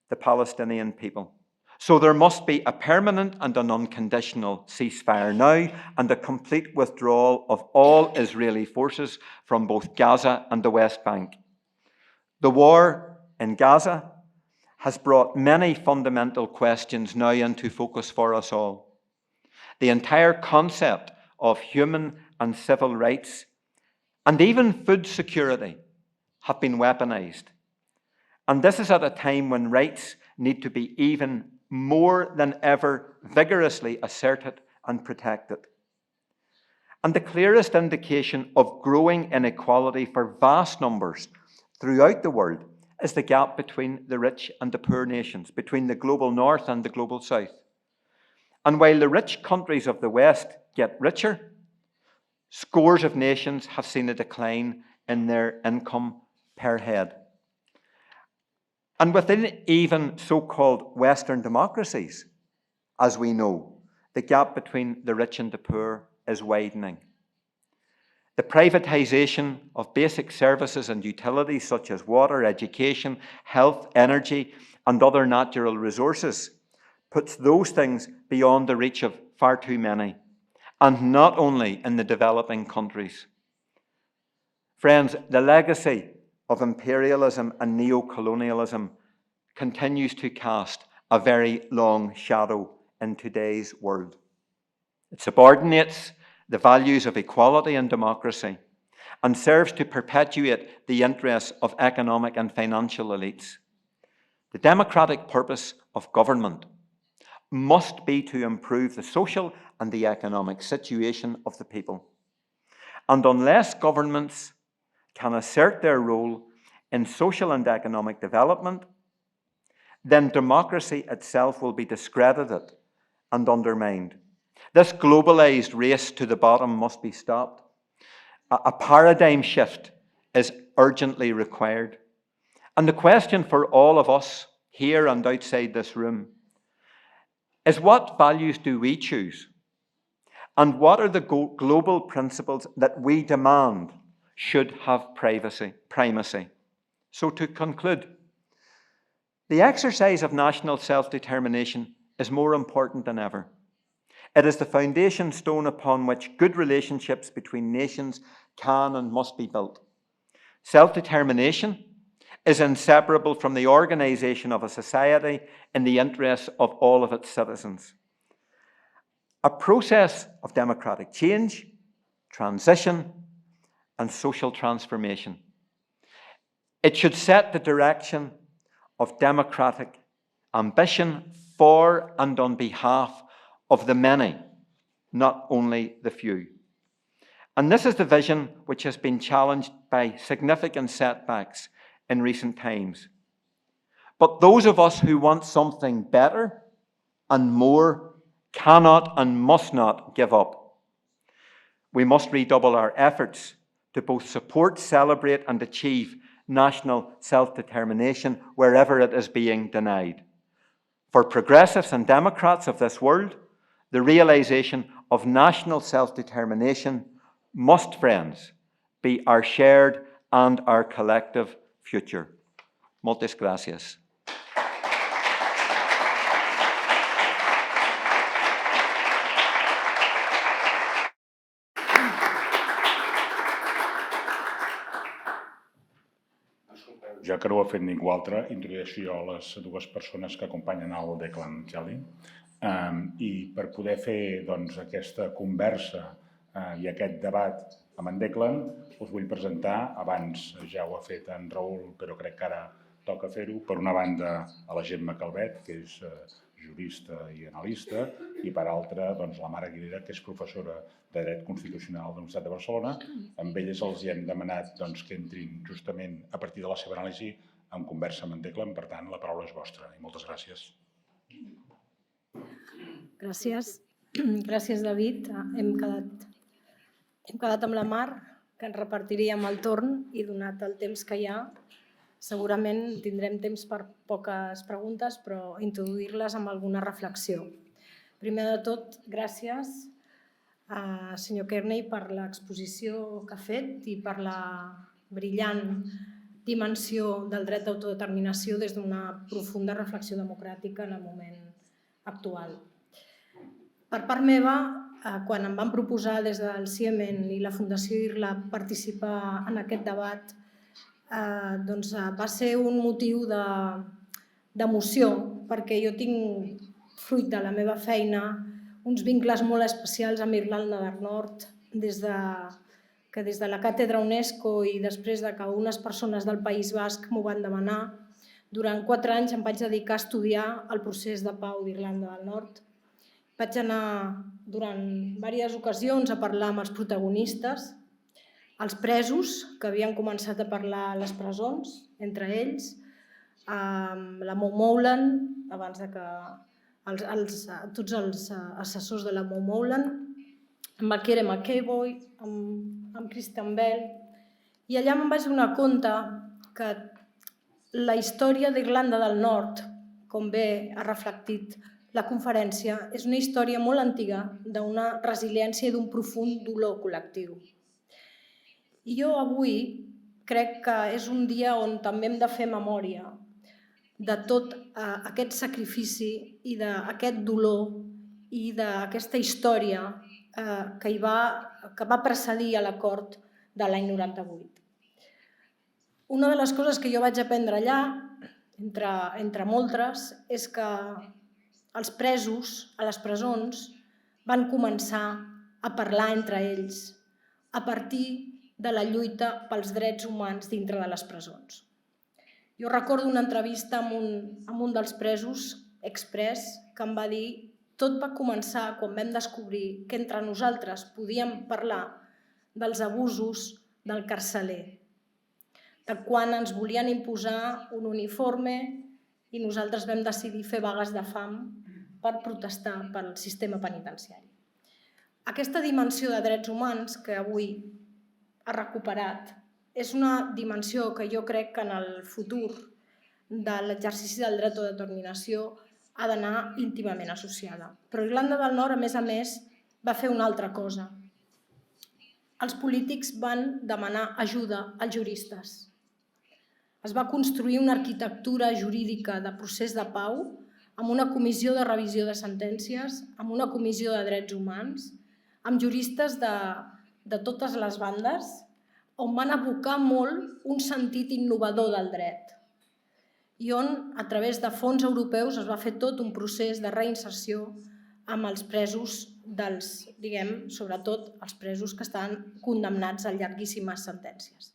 S3: the Palestinian people. So there must be a permanent and an unconditional ceasefire now and a complete withdrawal of all Israeli forces from both Gaza and the West Bank. The war in Gaza has brought many fundamental questions now into focus for us all. The entire concept of human and civil rights and even food security have been weaponized. And this is at a time when rights need to be even more than ever vigorously asserted and protected. And the clearest indication of growing inequality for vast numbers throughout the world is the gap between the rich and the poor nations, between the global north and the global south. And while the rich countries of the West get richer, scores of nations have seen a decline in their income per head. And within even so-called Western democracies, as we know, the gap between the rich and the poor is widening. The privatization of basic services and utilities such as water, education, health, energy, and other natural resources puts those things beyond the reach of far too many, and not only in the developing countries. Friends, the legacy of imperialism and neocolonialism continues to cast a very long shadow in today's world. It subordinates the values of equality and democracy and serves to perpetuate the interests of economic and financial elites. The democratic purpose of government must be to improve the social and the economic situation of the people. And unless governments can assert their role in social and economic development, then democracy itself will be discredited and undermined. This globalized race to the bottom must be stopped. A paradigm shift is urgently required. And the question for all of us here and outside this room is, what values do we choose? And what are the global principles that we demand should have primacy? So to conclude, the exercise of national self-determination is more important than ever. It is the foundation stone upon which good relationships between nations can and must be built. Self-determination is inseparable from the organization of a society in the interests of all of its citizens. A process of democratic change, transition, and social transformation. It should set the direction of democratic ambition for and on behalf of the many, not only the few. And this is the vision which has been challenged by significant setbacks in recent times. But those of us who want something better and more cannot and must not give up. We must redouble our efforts to both support, celebrate, and achieve national self-determination wherever it is being denied. For progressives and democrats of this world, the realization of national self-determination must, friends, be our shared and our collective future. Moltes gracias.
S4: Ja que no ho ha fet ningú altre, introdueixo jo les dues persones que acompanyen el Declan Kelly. I per poder fer aquesta conversa i aquest debat amb en Declan, us vull presentar, abans ja ho ha fet en Raül, però crec que ara toca fer-ho, per una banda a la Gemma Calvet, que és jurista i analista, i per altra la Mara Aguilera, que és professora de Dret Constitucional de la Universitat de Barcelona. Amb elles els hem demanat que entrin justament a partir de la seva anàlisi en conversa amb en Declan. Per tant, la paraula és vostra i moltes gràcies.
S2: Gràcies. Gràcies, David. Hem quedat amb la Mar, que ens repartiríem el torn, i donat el temps que hi ha, segurament tindrem temps per poques preguntes, però introduir-les amb alguna reflexió. Primer de tot, gràcies, senyor Kearney, per l'exposició que ha fet i per la brillant dimensió del dret d'autodeterminació des d'una profunda reflexió democràtica en el moment actual. Per part meva, quan em van proposar des del CIEMEN i la Fundació IRLA participar en aquest debat, va ser un motiu d'emoció, perquè jo tinc, fruit de la meva feina, uns vincles molt especials amb Irlanda del Nord, des de la càtedra UNESCO i després que unes persones del País Basc m'ho van demanar. Durant 4 anys em vaig dedicar a estudiar el procés de pau d'Irlanda del Nord. Vaig anar durant diverses ocasions a parlar amb els protagonistes, els presos, que havien començat a parlar a les presons, entre ells, la Mo Mowlam, abans que tots els assessors de la Mo Mowlam, amb el Ciara McEvoy, amb Christian Bell, i allà me'n vaig donar compte que la història d'Irlanda del Nord, com bé ha reflectit la conferència, és una història molt antiga d'una resiliència i d'un profund dolor col·lectiu. I jo avui crec que és un dia on també hem de fer memòria de tot aquest sacrifici i d'aquest dolor i d'aquesta història que va precedir a l'acord de l'any 98. Una de les coses que jo vaig aprendre allà, entre moltes, és que els presos a les presons van començar a parlar entre ells a partir de la lluita pels drets humans dintre de les presons. Jo recordo una entrevista amb un dels presos, express, que em va dir: tot va començar quan vam descobrir que entre nosaltres podíem parlar dels abusos del carceler, de quan ens volien imposar un uniforme i nosaltres vam decidir fer vagues de fam per protestar pel sistema penitenciari. Aquesta dimensió de drets humans que avui ha recuperat és una dimensió que jo crec que en el futur de l'exercici del dret d'autodeterminació ha d'anar íntimament associada. Però Irlanda del Nord, a més, va fer una altra cosa. Els polítics van demanar ajuda als juristes. Es va construir una arquitectura jurídica de procés de pau amb una comissió de revisió de sentències, amb una comissió de drets humans, amb juristes de totes les bandes, on van abocar molt un sentit innovador del dret i on, a través de fons europeus, es va fer tot un procés de reinserció amb els presos sobretot els presos que estan condemnats a llarguíssimes sentències.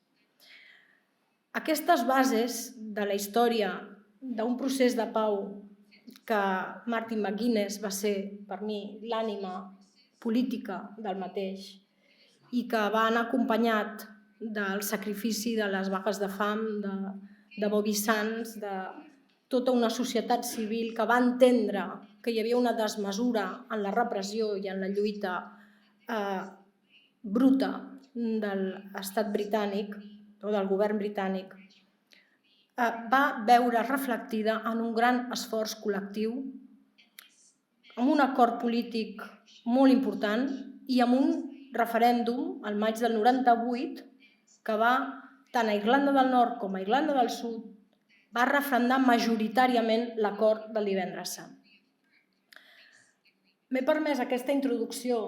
S2: Aquestes bases de la història d'un procés de pau que Martin McGuinness va ser, per mi, l'ànima política del mateix i que va anar acompanyat del sacrifici de les vagues de fam, de Bobby Sands, de tota una societat civil que va entendre que hi havia una desmesura en la repressió i en la lluita bruta de l'estat britànic o del govern britànic, va veure reflectida en un gran esforç col·lectiu, amb un acord polític molt important i amb un referèndum, al maig del 98, que va, tant a Irlanda del Nord com a Irlanda del Sud, va referendar majoritàriament l'acord del Divendres Sant. M'he permès aquesta introducció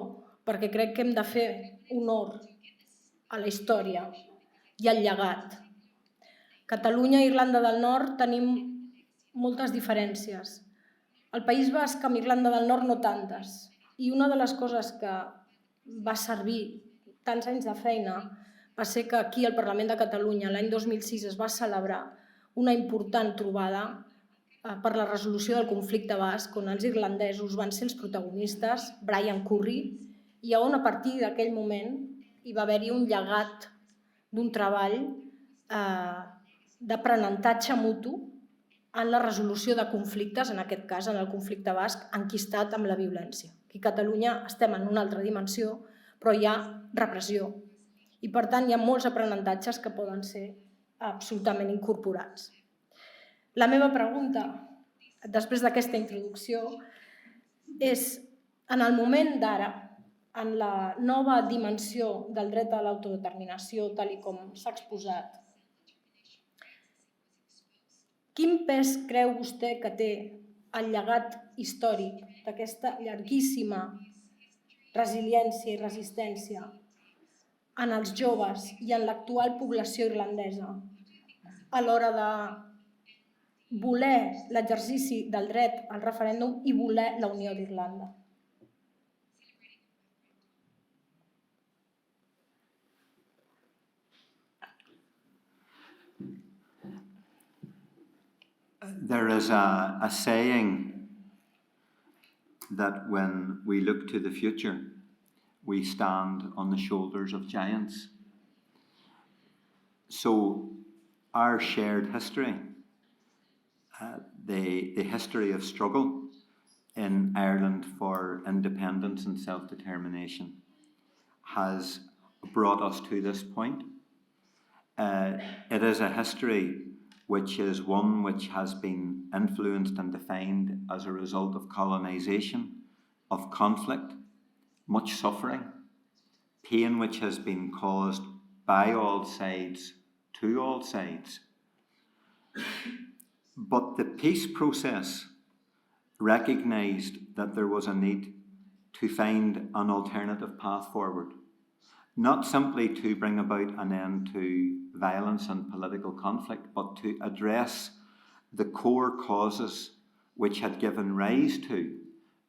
S2: perquè crec que hem de fer honor a la història i al llegat. Catalunya i Irlanda del Nord tenim moltes diferències. Al País Basc, amb Irlanda del Nord, no tantes. I una de les coses que va servir tants anys de feina va ser que aquí al Parlament de Catalunya l'any 2006 es va celebrar una important trobada per la resolució del conflicte basc, on els irlandesos van ser els protagonistes, Brian Curry, i on a partir d'aquell moment hi va haver-hi un llegat d'un treball d'aprenentatge mutu en la resolució de conflictes, en aquest cas en el conflicte basc, enquistat amb la violència. Aquí a Catalunya estem en una altra dimensió, però hi ha repressió. I per tant hi ha molts aprenentatges que poden ser absolutament incorporats. La meva pregunta, després d'aquesta introducció, és, en el moment d'ara, en la nova dimensió del dret a l'autodeterminació, tal com s'ha exposat, quin pes creu vostè que té el llegat històric d'aquesta llarguíssima resiliència i resistència en els joves i en l'actual població irlandesa a l'hora de voler l'exercici del dret al referèndum i voler la Unió d'Irlanda?
S3: There is a saying that when we look to the future, we stand on the shoulders of giants. So our shared history, the history of struggle in Ireland for independence and self-determination has brought us to this point. It is a history which is one which has been influenced and defined as a result of colonisation, of conflict, much suffering, pain which has been caused by all sides to all sides. But the peace process recognised that there was a need to find an alternative path forward, not simply to bring about an end to violence and political conflict, but to address the core causes which had given rise to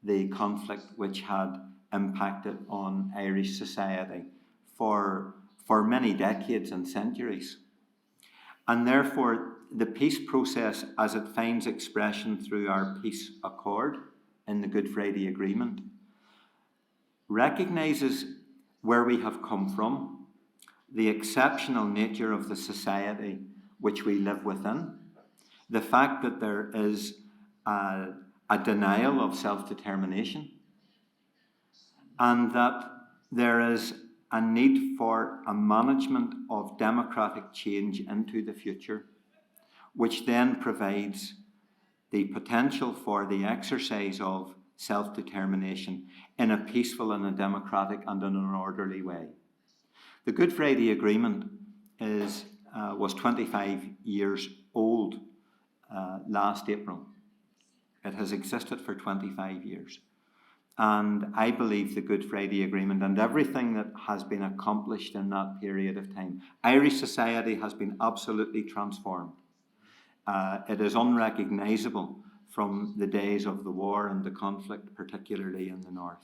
S3: the conflict which had impacted on Irish society for many decades and centuries. And therefore, the peace process as it finds expression through our peace accord in the Good Friday Agreement recognises where we have come from, the exceptional nature of the society which we live within, the fact that there is a denial of self-determination, and that there is a need for a management of democratic change into the future, which then provides the potential for the exercise of self-determination in a peaceful and a democratic and in an orderly way. The Good Friday Agreement was 25 years old last April. It has existed for 25 years. And I believe the Good Friday Agreement and everything that has been accomplished in that period of time, Irish society has been absolutely transformed. It is unrecognisable from the days of the war and the conflict, particularly in the north.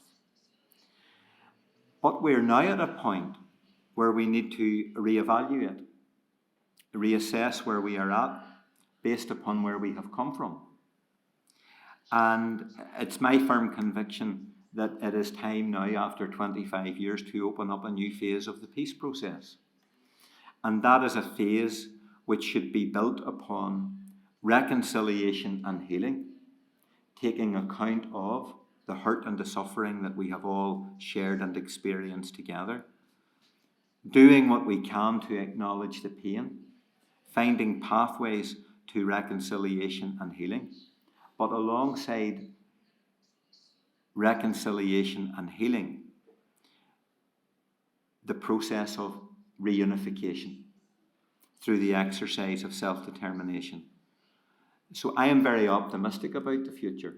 S3: But we're now at a point where we need to reevaluate, reassess where we are at based upon where we have come from. And it's my firm conviction that it is time now, after 25 years, to open up a new phase of the peace process. And that is a phase which should be built upon reconciliation and healing, taking account of the hurt and the suffering that we have all shared and experienced together, doing what we can to acknowledge the pain, finding pathways to reconciliation and healing, but alongside reconciliation and healing, the process of reunification through the exercise of self-determination. So I am very optimistic about the future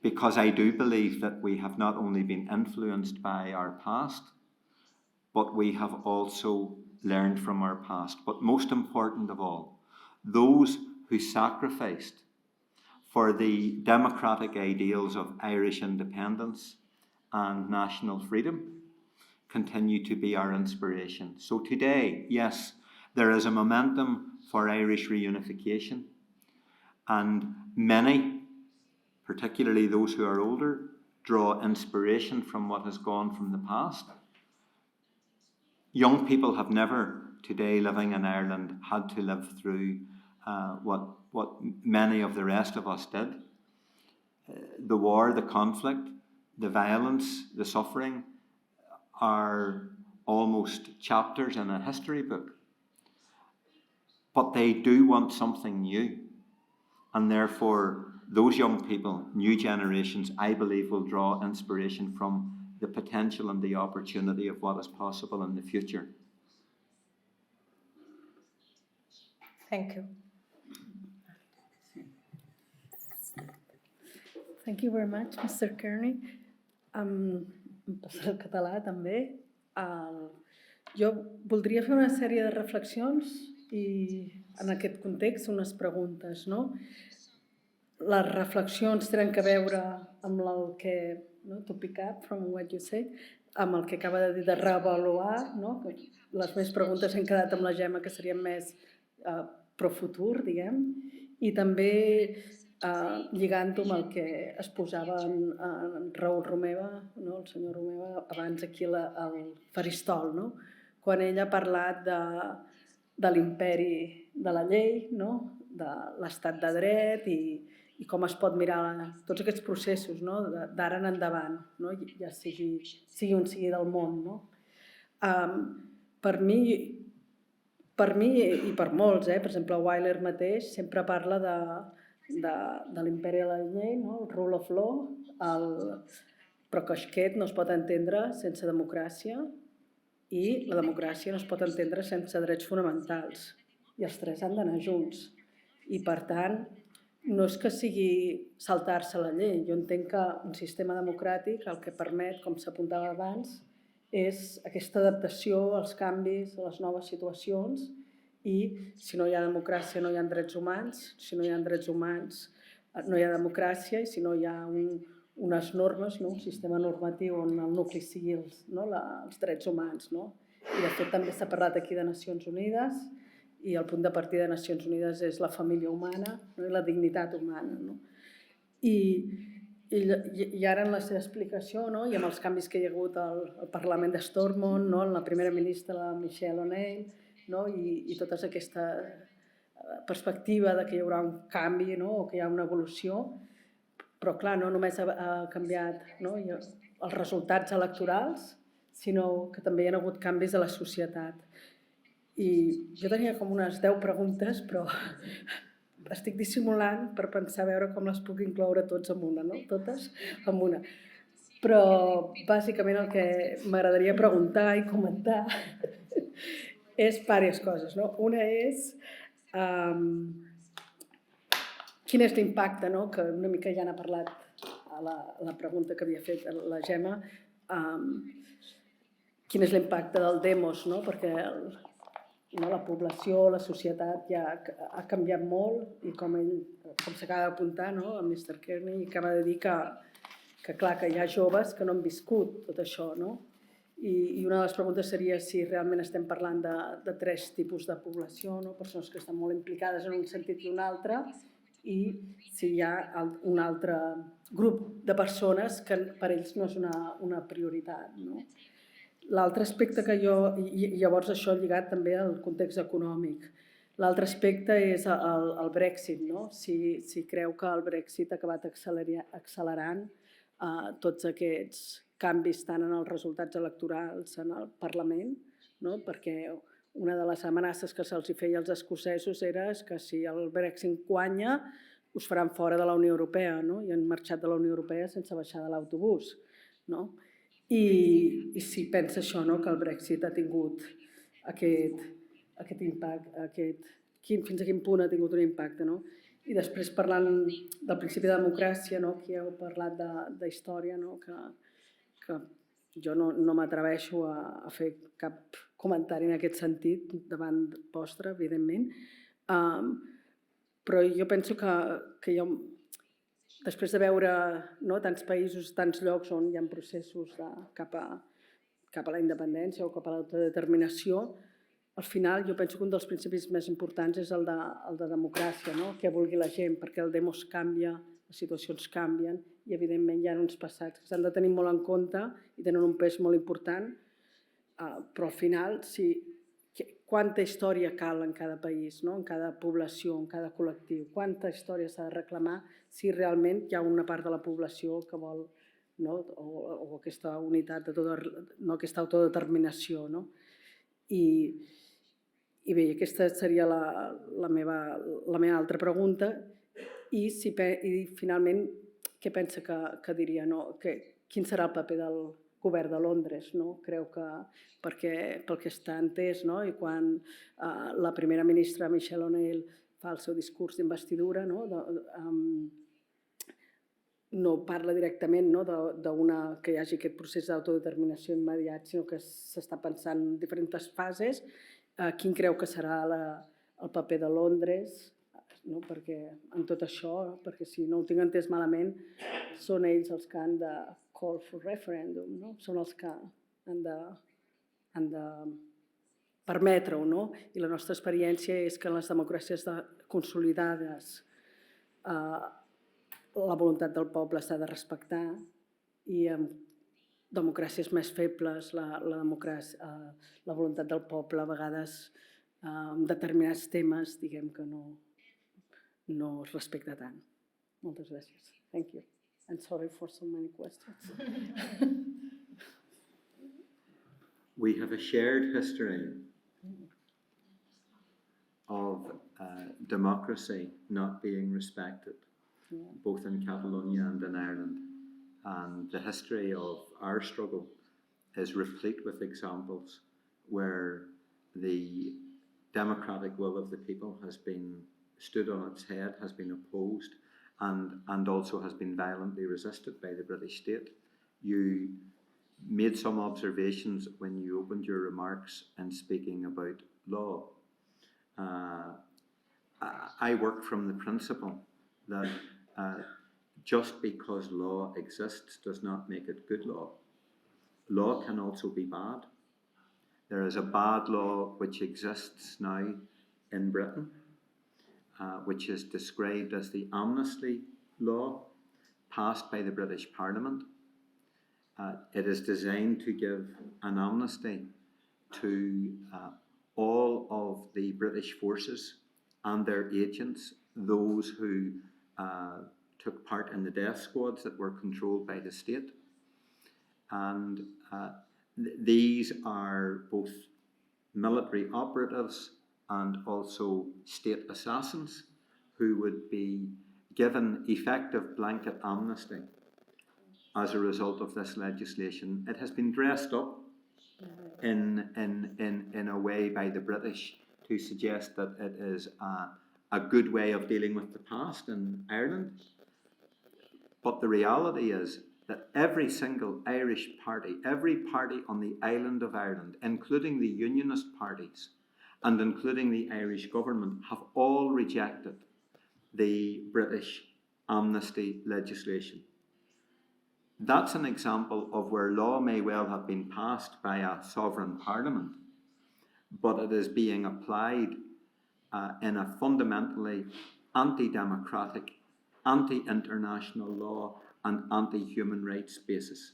S3: because I do believe that we have not only been influenced by our past, but we have also learned from our past. But most important of all, those who sacrificed for the democratic ideals of Irish independence and national freedom continue to be our inspiration. So today, yes, there is a momentum for Irish reunification, and many, particularly those who are older, draw inspiration from what has gone from the past. Young people have never today living in Ireland had to live through what many of the rest of us did. The war, the conflict, the violence, the suffering are almost chapters in a history book. But they do want something new. And therefore, those young people, new generations, I believe will draw inspiration from the potential and the opportunity of what is possible in the future.
S2: Thank you.
S5: Thank you very much, Mr. Kearney. Em passaré al català, també. Jo voldria fer una sèrie de reflexions i, en aquest context, unes preguntes. No? Les reflexions tenen a veure amb el que, to pick up from what you say, amb el que acaba de dir de reavaluar. No? Les meves preguntes han quedat amb la Gemma, que serien més pro futur, diguem, i també lligant-ho amb el que es posava en Raül Romeva, no? El senyor Romeva, abans aquí al faristol, no? Quan ell ha parlat de l'imperi de la llei, no? De l'estat de dret i com es pot mirar tots aquests processos, no? D'ara en endavant, no? Ja sigui on sigui del món. No? Per mi i per molts, per exemple, Wyler mateix sempre parla de l'imperi de la llei, no? El rule of law, però que aquest no es pot entendre sense democràcia i la democràcia no es pot entendre sense drets fonamentals. I els tres han d'anar junts. I, per tant, no és que sigui saltar-se la llei. Jo entenc que un sistema democràtic el que permet, com s'apuntava abans, és aquesta adaptació als canvis, a les noves situacions, i si no hi ha democràcia no hi ha drets humans, si no hi ha drets humans no hi ha democràcia, i si no hi ha unes normes, un sistema normatiu on el nucli sigui els drets humans. I de fet també s'ha parlat aquí de Nacions Unides i el punt de partida de Nacions Unides és la família humana, no? I la dignitat humana. No? I ara en la seva explicació, no? I amb els canvis que hi ha hagut al Parlament de Stormont, no? En la primera ministra, la Michelle O'Neill, no? I tota aquesta perspectiva de que hi haurà un canvi, no? O que hi ha una evolució, però clar, no només ha canviat, no? Els resultats electorals, sinó que també hi ha hagut canvis a la societat. I jo tenia com unes 10 preguntes, però estic dissimulant per pensar a veure com les puc incloure totes en una, no? Totes en una. Però bàsicament el que m'agradaria preguntar i comentar és diverses coses, no? Una és quin és l'impacte, no? Que una mica ja n'ha parlat a la pregunta que havia fet la Gemma, quin és l'impacte del Demos, no? Perquè la població, la societat ja ha canviat molt i com s'acaba d'apuntar, no? El Mr. Kearney acaba de dir que clar, que hi ha joves que no han viscut tot això, no? I una de les preguntes seria si realment estem parlant de 3 tipus de població, no? Persones que estan molt implicades en un sentit i un altre, i si hi ha un altre grup de persones que per ells no és una prioritat, no? L'altre aspecte que llavors això lligat també al context econòmic. L'altre aspecte és el Brexit, no? Si creu que el Brexit ha acabat accelerant tots aquests canvis tant en els resultats electorals en el Parlament, no? Perquè una de les amenaces que se'ls feia als escocesos era que si el Brexit guanya us faran fora de la Unió Europea, no? I han marxat de la Unió Europea sense baixar de l'autobús, no? I si pensa això, no? Que el Brexit ha tingut aquest impacte, fins a quin punt ha tingut un impacte, no? I després parlant del principi de democràcia, no? Aquí heu parlat d'història, no? Que jo no m'atreveixo a fer cap comentari en aquest sentit davant vostre, evidentment, però jo penso que després de veure tants països, tants llocs on hi ha processos cap a la independència o cap a l'autodeterminació, al final jo penso que un dels principis més importants és el de democràcia, no? Què vulgui la gent, perquè el demos canvia, les situacions canvien i evidentment hi ha uns passats que s'han de tenir molt en compte i tenen un pes molt important, però al final quanta història cal en cada país, no? En cada població, en cada col·lectiu, quanta història s'ha de reclamar si realment hi ha una part de la població que vol, no? O aquesta unitat, aquesta autodeterminació, no? I bé, aquesta seria la meva altra pregunta. I finalment, què pensa que diria? Quin serà el paper del govern de Londres? Creu que, pel que està entès, i quan la primera ministra Michelle O'Neill fa el seu discurs d'investidura, no parla directament que hi hagi aquest procés d'autodeterminació immediat, sinó que s'està pensant en diferents fases. Quin creu que serà el paper de Londres perquè en tot això, perquè si no ho tinc entès malament, són ells els que han de call for referendum, són els que han de permetre-ho, no? I la nostra experiència és que en les democràcies consolidades la voluntat del poble s'ha de respectar i en democràcies més febles la voluntat del poble a vegades en determinats temes diguem que no es respecta tant. Moltes gràcies. Thank you. And sorry for so many questions.
S3: We have a shared history of democracy not being respected, both in Catalonia and in Ireland. And the history of our struggle is replete with examples where the democratic will of the people has been stood on its head, has been opposed, and also has been violently resisted by the British state. You made some observations when you opened your remarks in speaking about law. I work from the principle that just because law exists does not make it good law. Law can also be bad. There is a bad law which exists now in Britain, which is described as the Amnesty Law, passed by the British Parliament. It is designed to give an amnesty to all of the British forces and their agents, those who took part in the death squads that were controlled by the state. And these are both military operatives and also state assassins who would be given effective blanket amnesty as a result of this legislation. It has been dressed up in a way by the British to suggest that it is a good way of dealing with the past in Ireland. But the reality is that every single Irish party, every party on the island of Ireland, including the Unionist parties and including the Irish government, have all rejected the British amnesty legislation. That's an example of where law may well have been passed by a sovereign parliament, but it is being applied in a fundamentally anti-democratic, anti-international law and anti-human rights basis.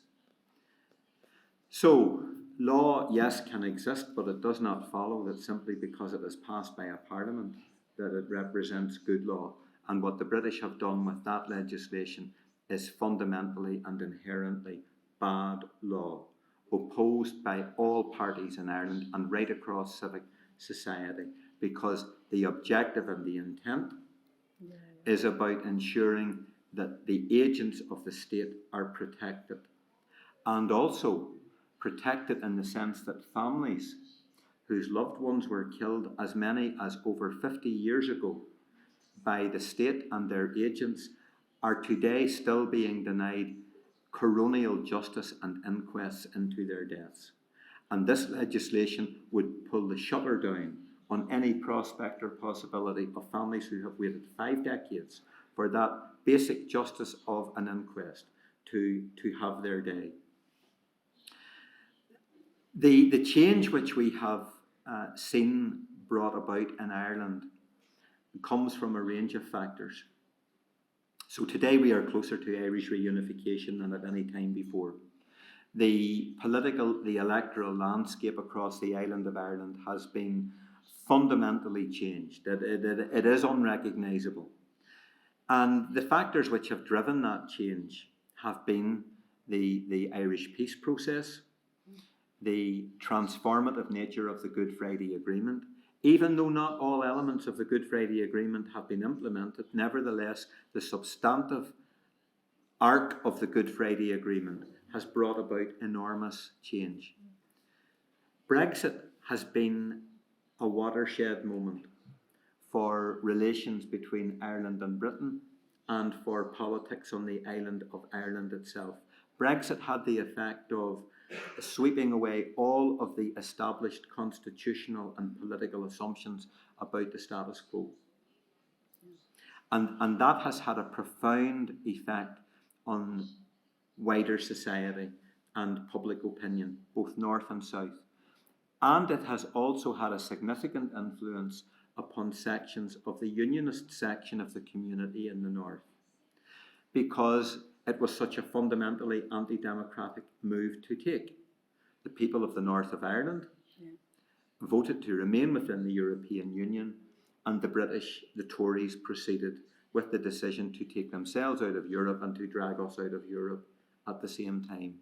S3: So, law, yes, can exist, but it does not follow that simply because it is passed by a parliament that it represents good law. And what the British have done with that legislation is fundamentally and inherently bad law, opposed by all parties in Ireland and right across civic society, because the objective and the intent is about ensuring that the agents of the state are protected, and also protected in the sense that families whose loved ones were killed as many as over 50 years ago by the state and their agents are today still being denied coronial justice and inquests into their deaths. And this legislation would pull the shutter down on any prospect or possibility of families who have waited 5 decades for that basic justice of an inquest to have their day. The change which we have seen brought about in Ireland comes from a range of factors. So today we are closer to Irish reunification than at any time before. The electoral landscape across the island of Ireland has been fundamentally changed. It is unrecognisable. And the factors which have driven that change have been the Irish peace process, the transformative nature of the Good Friday Agreement. Even though not all elements of the Good Friday Agreement have been implemented, nevertheless, the substantive arc of the Good Friday Agreement has brought about enormous change. Brexit has been a watershed moment for relations between Ireland and Britain and for politics on the island of Ireland itself. Brexit had the effect of sweeping away all of the established constitutional and political assumptions about the status quo. And that has had a profound effect on wider society and public opinion, both north and south. And it has also had a significant influence upon sections of the Unionist section of the community in the north, because it was such a fundamentally anti-democratic move to take. The people of the north of Ireland voted to remain within the European Union, and the British, the Tories, proceeded with the decision to take themselves out of Europe and to drag us out of Europe at the same time.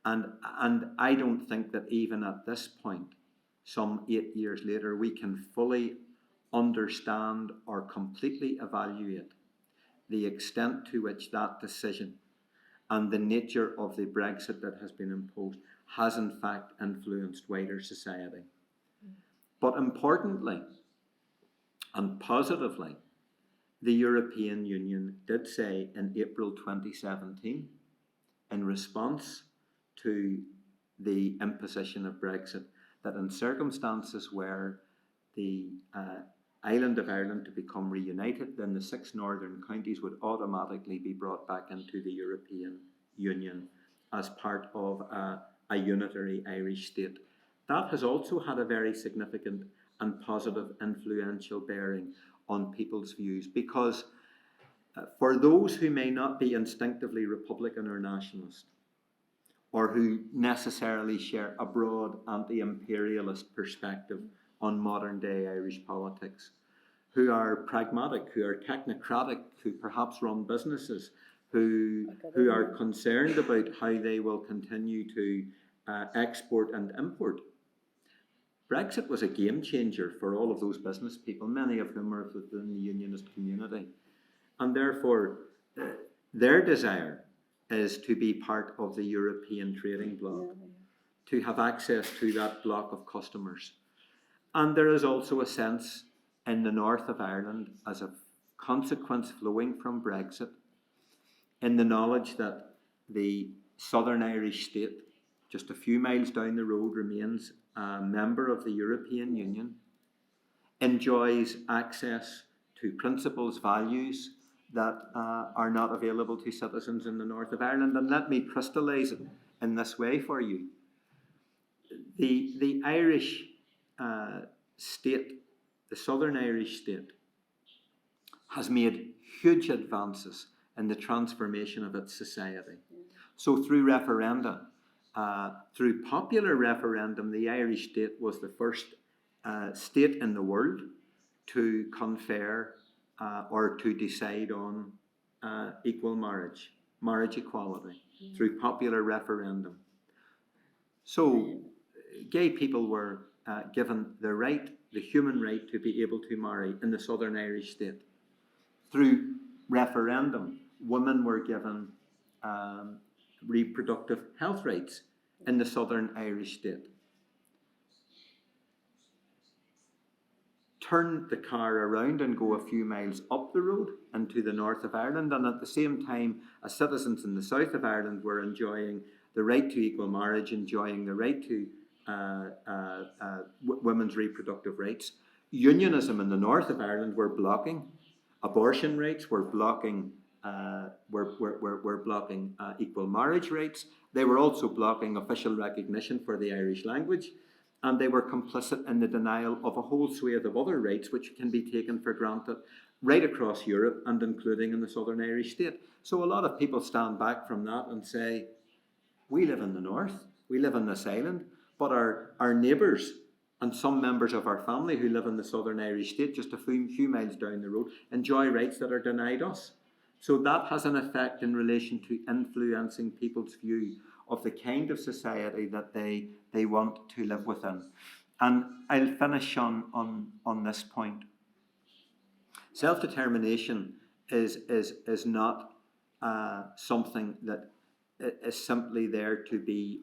S3: And I don't think that even at this point, some 8 years later, we can fully understand or completely evaluate the extent to which that decision and the nature of the Brexit that has been imposed has in fact influenced wider society. But importantly and positively, the European Union did say in April 2017, in response to the imposition of Brexit, that in circumstances where the island of Ireland to become reunited, then the 6 northern counties would automatically be brought back into the European Union as part of a unitary Irish state. That has also had a very significant and positive influential bearing on people's views. Because for those who may not be instinctively Republican or nationalist, or who necessarily share a broad anti-imperialist perspective on modern-day Irish politics, who are pragmatic, who are technocratic, who perhaps run businesses, who are concerned about how they will continue to export and import. Brexit was a game changer for all of those business people, many of whom are within the unionist community. And therefore, their desire is to be part of the European trading bloc, to have access to that bloc of customers. And there is also a sense in the north of Ireland, as a consequence flowing from Brexit, in the knowledge that the Southern Irish state, just a few miles down the road, remains a member of the European Union, enjoys access to principles, values that are not available to citizens in the north of Ireland. And let me crystallise it in this way for you. The Irish state, the Southern Irish state, has made huge advances in the transformation of its society. So through referenda, through popular referendum, the Irish state was the first state in the world to confer or to decide on equal marriage, marriage equality, through popular referendum. So gay people were given the right, the human right, to be able to marry in the Southern Irish state. Through referendum, women were given reproductive health rights in the Southern Irish state. Turn the car around and go a few miles up the road into the north of Ireland, and at the same time, as citizens in the south of Ireland were enjoying the right to equal marriage, enjoying the right to women's reproductive rights, unionism in the north of Ireland were blocking abortion rights, were blocking equal marriage rights. They were also blocking official recognition for the Irish language, and they were complicit in the denial of a whole swathe of other rights which can be taken for granted right across Europe and including in the Southern Irish state. So a lot of people stand back from that and say, we live in the north, we live in this island, but our neighbours and some members of our family who live in the Southern Irish state, just a few miles down the road, enjoy rights that are denied us. So that has an effect in relation to influencing people's view of the kind of society that they want to live within. And I'll finish on this point. Self-determination is not something that is simply there to be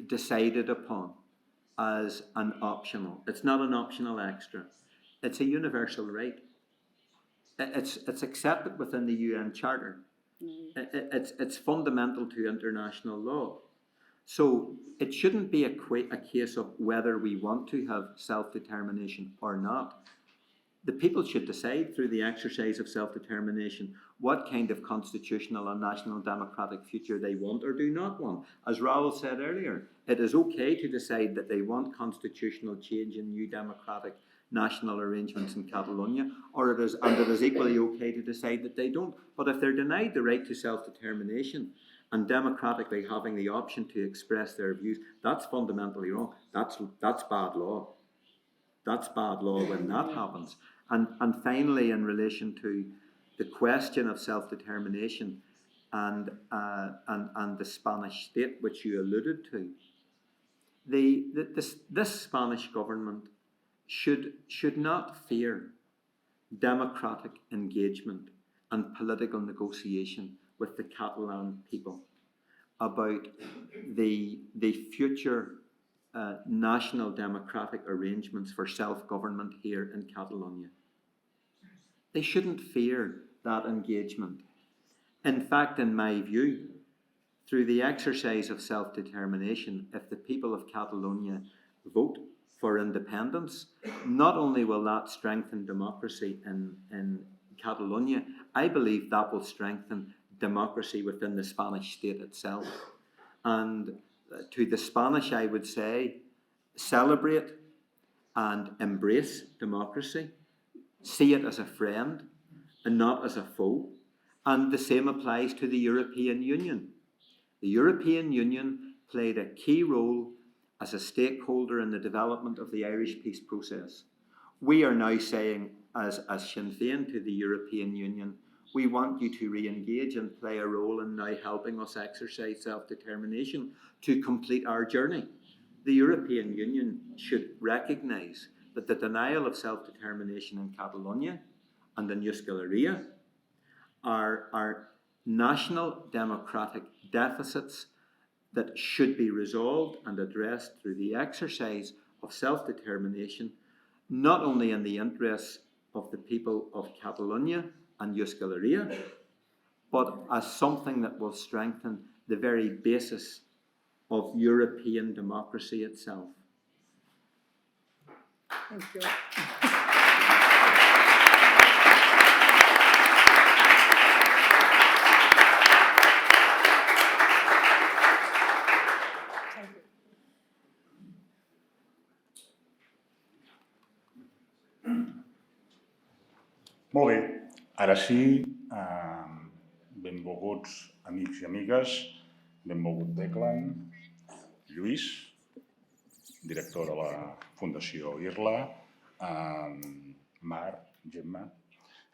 S3: decided upon as an optional. It's not an optional extra. It's a universal right. It's accepted within the UN Charter. It's fundamental to international law. So it shouldn't be a case of whether we want to have self-determination or not. The people should decide through the exercise of self-determination what kind of constitutional and national democratic future they want or do not want. As Raoul said earlier, it is okay to decide that they want constitutional change and new democratic national arrangements in Catalonia, and it is equally okay to decide that they don't. But if they're denied the right to self-determination and democratically having the option to express their views, that's fundamentally wrong. That's bad law. That's bad law when that happens. And finally, in relation to the question of self-determination and the Spanish state, which you alluded to, this Spanish government should not fear democratic engagement and political negotiation with the Catalan people about the future national democratic arrangements for self-government here in Catalonia. They shouldn't fear that engagement. In fact, in my view, through the exercise of self-determination, if the people of Catalonia vote for independence, not only will that strengthen democracy in Catalonia, I believe that will strengthen democracy within the Spanish state itself. And to the Spanish, I would say, celebrate and embrace democracy, see it as a friend and not as a foe. And the same applies to the European Union. The European Union played a key role as a stakeholder in the development of the Irish peace process. We are now saying, as Sinn Féin to the European Union, we want you to re-engage and play a role in now helping us exercise self-determination to complete our journey. The European Union should recognise that the denial of self-determination in Catalonia and in Euskal Herria are national democratic deficits that should be resolved and addressed through the exercise of self-determination, not only in the interests of the people of Catalonia and Euskal Herria, but as something that will strengthen the very basis of European democracy itself.
S5: Thank you.
S4: Molt bé, ara sí, benvolguts amics i amigues, benvolgut Declan, Lluís, director de la Fundació IRLA, Marc, Gemma,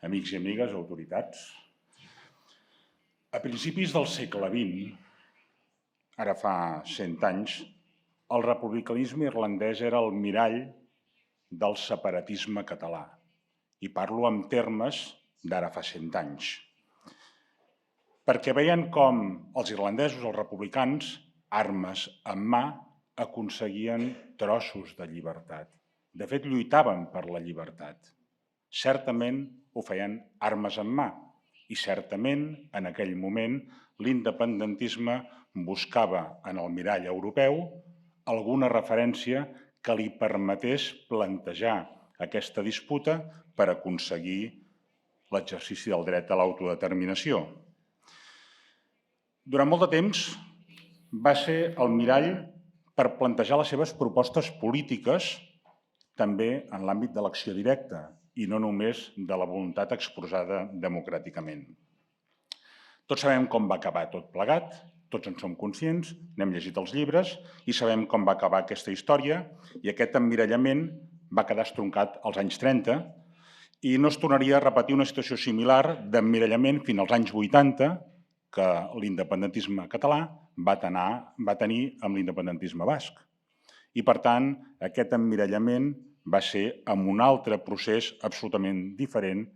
S4: amics i amigues, autoritats. A principis del segle XX, ara fa 100 anys, el republicanisme irlandès era el mirall del separatisme català. I parlo en termes d'ara fa 100 anys. Perquè veien com els irlandesos, els republicans, armes en mà, aconseguien trossos de llibertat. De fet, lluitaven per la llibertat. Certament ho feien armes en mà i certament en aquell moment l'independentisme buscava en el mirall europeu alguna referència que li permetés plantejar aquesta disputa per aconseguir l'exercici del dret a l'autodeterminació. Durant molt de temps va ser el mirall per plantejar les seves propostes polítiques també en l'àmbit de l'acció directa i no només de la voluntat expressada democràticament. Tots sabem com va acabar tot plegat, tots en som conscients, n'hem llegit els llibres i sabem com va acabar aquesta història i aquest emmirallament va quedar estroncat als anys 30 i no es tornaria a repetir una situació similar d'emmirallament fins als anys 80 que l'independentisme català va tenir amb l'independentisme basc. I, per tant, aquest emmirallament va ser amb un altre procés absolutament diferent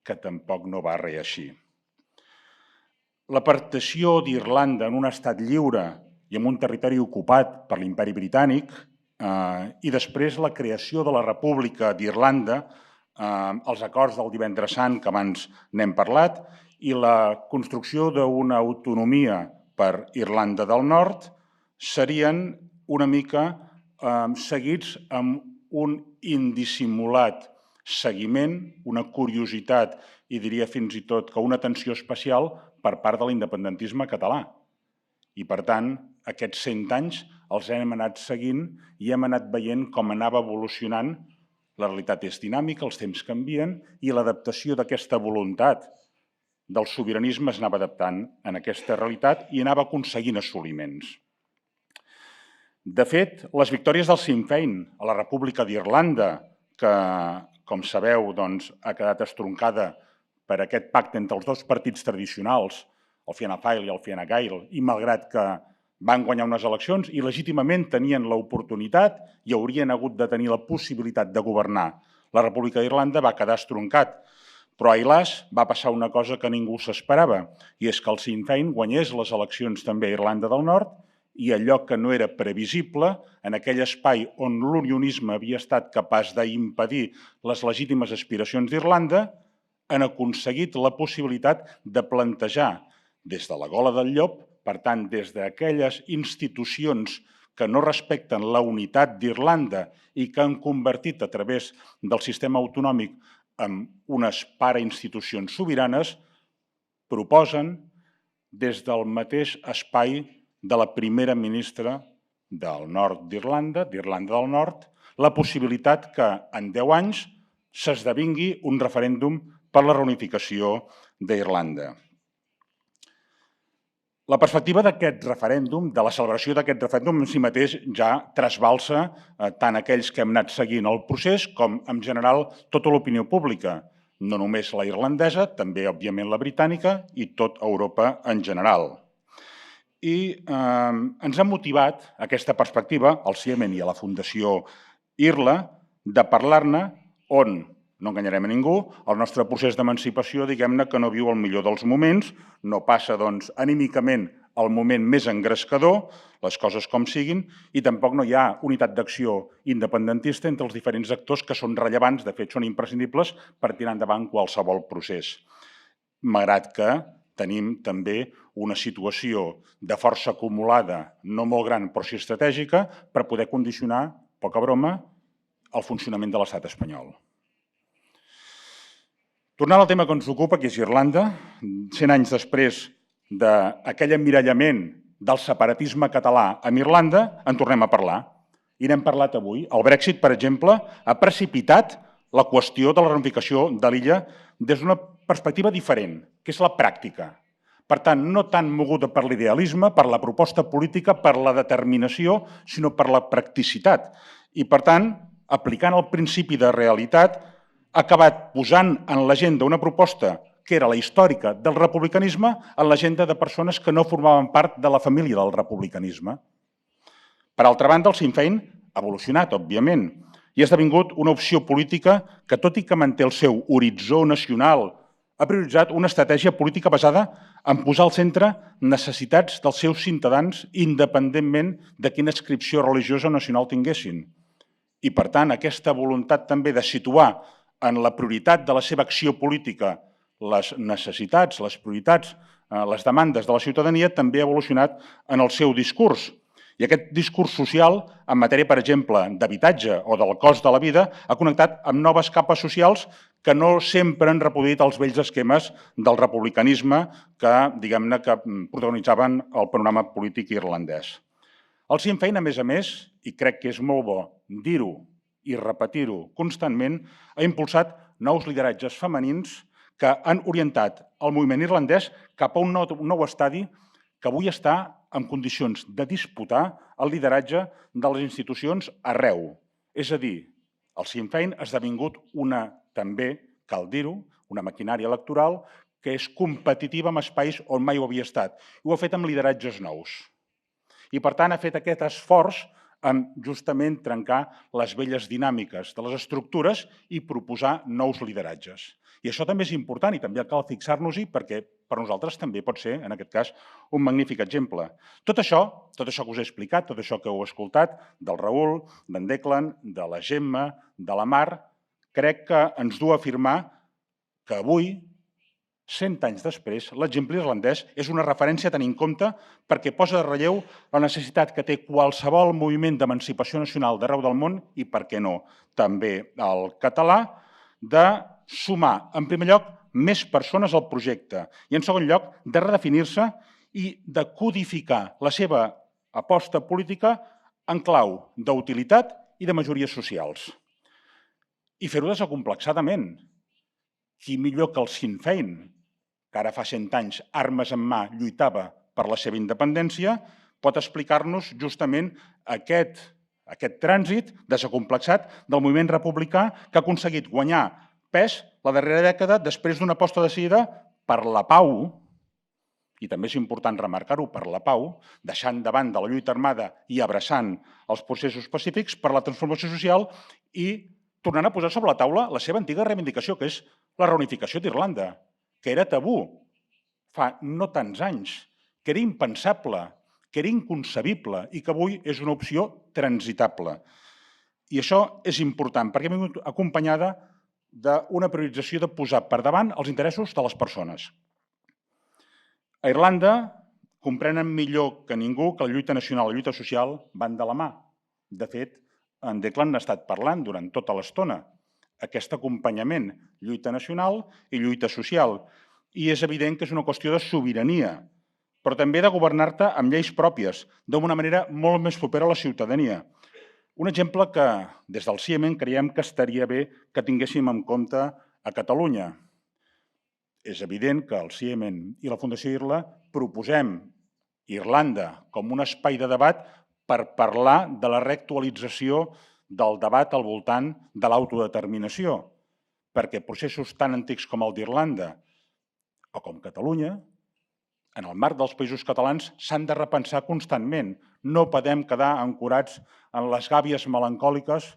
S4: que tampoc no va reeixir. La partició d'Irlanda en un estat lliure i en un territori ocupat per l'Imperi Britànic i després la creació de la República d'Irlanda, els acords del Divendres Sant, que abans n'hem parlat, i la construcció d'una autonomia per Irlanda del Nord serien una mica seguits amb un indissimulat seguiment, una curiositat i diria fins i tot que una atenció especial per part de l'independentisme català. I, per tant, aquests 100 anys els hem anat seguint i hem anat veient com anava evolucionant. La realitat és dinàmica, els temps canvien i l'adaptació d'aquesta voluntat del sobiranisme es anava adaptant en aquesta realitat i anava aconseguint assoliments. De fet, les victòries del Sinn Féin a la República d'Irlanda, que, com sabeu, ha quedat estroncada per aquest pacte entre els dos partits tradicionals, el Fianna Fáil i el Fianna Gael, i malgrat que van guanyar unes eleccions i legítimament tenien l'oportunitat i haurien hagut de tenir la possibilitat de governar, la República d'Irlanda va quedar estroncat. Però, ai las, va passar una cosa que ningú s'esperava, i és que el Sinn Féin guanyés les eleccions també a Irlanda del Nord i allò que no era previsible, en aquell espai on l'unionisme havia estat capaç d'impedir les legítimes aspiracions d'Irlanda, han aconseguit la possibilitat de plantejar des de la gola del llop, per tant, des d'aquelles institucions que no respecten la unitat d'Irlanda i que han convertit a través del sistema autonòmic en unes parainstitucions sobiranes, proposen des del mateix espai de la primera ministra del nord d'Irlanda, d'Irlanda del Nord, la possibilitat que en 10 anys s'esdevingui un referèndum per la reunificació d'Irlanda. La perspectiva d'aquest referèndum, de la celebració d'aquest referèndum en si mateix ja trasbalsa tant aquells que hem anat seguint el procés com, en general, tota l'opinió pública, no només la irlandesa, també, òbviament, la britànica i tot Europa en general. I ens ha motivat aquesta perspectiva, al CIEMEN i a la Fundació IRLA, de parlar-ne on, no enganyarem a ningú, el nostre procés d'emancipació, diguem-ne, que no viu el millor dels moments, no passa, doncs, anímicament el moment més engrescador, les coses com siguin, i tampoc no hi ha unitat d'acció independentista entre els diferents actors que són rellevants, de fet, són imprescindibles per tirar endavant qualsevol procés. Malgrat que tenim també una situació de força acumulada, no molt gran, però sí estratègica, per poder condicionar, poca broma, el funcionament de l'estat espanyol. Tornant al tema que ens ocupa, que és Irlanda, 100 anys després d'aquell emmirallament del separatisme català amb Irlanda, en tornem a parlar. I n'hem parlat avui. El Brexit, per exemple, ha precipitat la qüestió de la reunificació de l'illa des d'una perspectiva diferent, que és la pràctica. Per tant, no tant moguda per l'idealisme, per la proposta política, per la determinació, sinó per la practicitat. I, per tant, aplicant el principi de realitat, ha acabat posant en l'agenda una proposta que era la històrica del republicanisme en l'agenda de persones que no formaven part de la família del republicanisme. Per altra banda, el Sinn Féin ha evolucionat, òbviament, i ha esdevingut una opció política que, tot i que manté el seu horitzó nacional, ha prioritzat una estratègia política basada en posar al centre necessitats dels seus ciutadans independentment de quina adscripció religiosa o nacional tinguessin. I, per tant, aquesta voluntat també de situar en la prioritat de la seva acció política les necessitats, les prioritats, les demandes de la ciutadania també ha evolucionat en el seu discurs. I aquest discurs social, en matèria, per exemple, d'habitatge o del cost de la vida, ha connectat amb noves capes socials que no sempre han reproduït els vells esquemes del republicanisme que, diguem-ne, que protagonitzaven el panorama polític irlandès. El Sinn Féin, a més, i crec que és molt bo dir-ho i repetir-ho constantment, ha impulsat nous lideratges femenins que han orientat el moviment irlandès cap a un nou estadi que avui està en condicions de disputar el lideratge de les institucions arreu. És a dir, el Sinn Féin ha esdevingut també, cal dir-ho, una maquinària electoral que és competitiva amb espais on mai ho havia estat. Ho ha fet amb lideratges nous. I, per tant, ha fet aquest esforç en justament trencar les velles dinàmiques de les estructures i proposar nous lideratges. I això també és important i també cal fixar-nos-hi perquè per nosaltres també pot ser, en aquest cas, un magnífic exemple. Tot això que us he explicat, tot això que heu escoltat, del Raül, d'en Declan, de la Gemma, de la Mar, crec que ens du a afirmar que avui, 100 anys després, l'exemple irlandès és una referència a tenir en compte perquè posa de relleu la necessitat que té qualsevol moviment d'emancipació nacional d'arreu del món i, per què no, també el català, de sumar, en primer lloc, més persones al projecte i, en segon lloc, de redefinir-se i de codificar la seva aposta política en clau d'utilitat i de majories socials. I fer-ho desacomplexadament. Qui millor que el Sinn Féin, que ara fa 100 anys, armes en mà, lluitava per la seva independència, pot explicar-nos justament aquest trànsit desacomplexat del moviment republicà que ha aconseguit guanyar pes la darrera dècada després d'una aposta decidida per la pau, i també és important remarcar-ho, per la pau, deixant de banda la lluita armada i abraçant els processos pacífics per la transformació social i tornant a posar sobre la taula la seva antiga reivindicació, que és la reunificació d'Irlanda, que era tabú fa no tants anys, que era impensable, que era inconcebible i que avui és una opció transitable. I això és important perquè ha vingut acompanyada d'una priorització de posar per davant els interessos de les persones. A Irlanda comprenen millor que ningú que la lluita nacional i la lluita social van de la mà. De fet, en Declan n'ha estat parlant durant tota l'estona. Aquest acompanyament, lluita nacional i lluita social. I és evident que és una qüestió de sobirania, però també de governar-te amb lleis pròpies, d'una manera molt més propera a la ciutadania. Un exemple que des del CIEMEN creiem que estaria bé que tinguéssim en compte a Catalunya. És evident que el CIEMEN i la Fundació IRLA proposem Irlanda com un espai de debat per parlar de la reactualització del debat al voltant de l'autodeterminació, perquè processos tan antics com el d'Irlanda o com Catalunya, en el marc dels països catalans, s'han de repensar constantment. No podem quedar ancorats en les gàbies melancòliques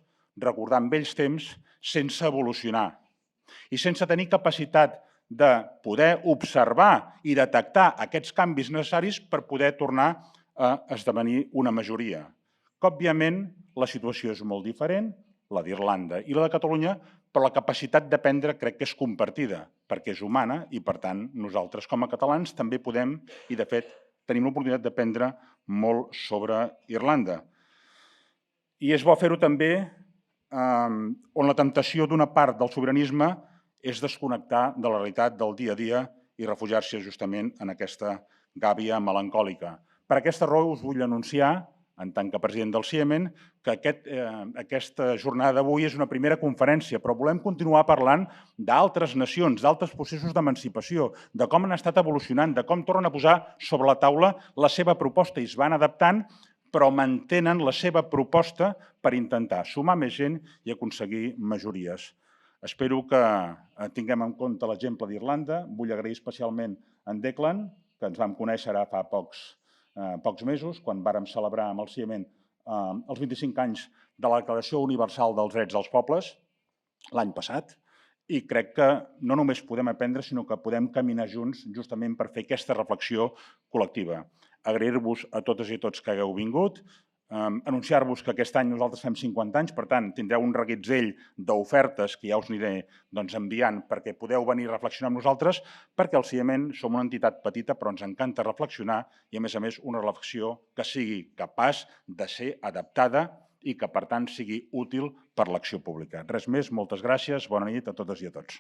S4: recordant vells temps sense evolucionar i sense tenir capacitat de poder observar i detectar aquests canvis necessaris per poder tornar a esdevenir una majoria. Que, òbviament, la situació és molt diferent, la d'Irlanda i la de Catalunya, però la capacitat d'aprendre crec que és compartida, perquè és humana i, per tant, nosaltres com a catalans també podem, i de fet tenim l'oportunitat d'aprendre molt sobre Irlanda. I és bo fer-ho també on la temptació d'una part del sobiranisme és desconnectar de la realitat del dia a dia i refugiar-se justament en aquesta gàbia melancòlica. Per aquesta raó us vull anunciar, en tant que president del CIEMEN, que aquesta jornada d'avui és una primera conferència, però volem continuar parlant d'altres nacions, d'altres processos d'emancipació, de com han estat evolucionant, de com tornen a posar sobre la taula la seva proposta i es van adaptant, però mantenen la seva proposta per intentar sumar més gent i aconseguir majories. Espero que tinguem en compte l'exemple d'Irlanda. Vull agrair especialment a en Declan, que ens vam conèixer ara fa pocs mesos, quan vàrem celebrar amb el CIEMEN els 25 anys de la Declaració Universal dels Drets dels Pobles, l'any passat, i crec que no només podem aprendre, sinó que podem caminar junts justament per fer aquesta reflexió col·lectiva. Agrair-vos a totes i tots que hagueu vingut, anunciar-vos que aquest any nosaltres fem 50 anys, per tant, tindreu un reguitzell d'ofertes que ja us aniré enviant perquè podeu venir a reflexionar amb nosaltres, perquè al CIEMEN som una entitat petita, però ens encanta reflexionar i, a més, una reflexió que sigui capaç de ser adaptada i que, per tant, sigui útil per l'acció pública. Res més, moltes gràcies, bona nit a totes i a tots.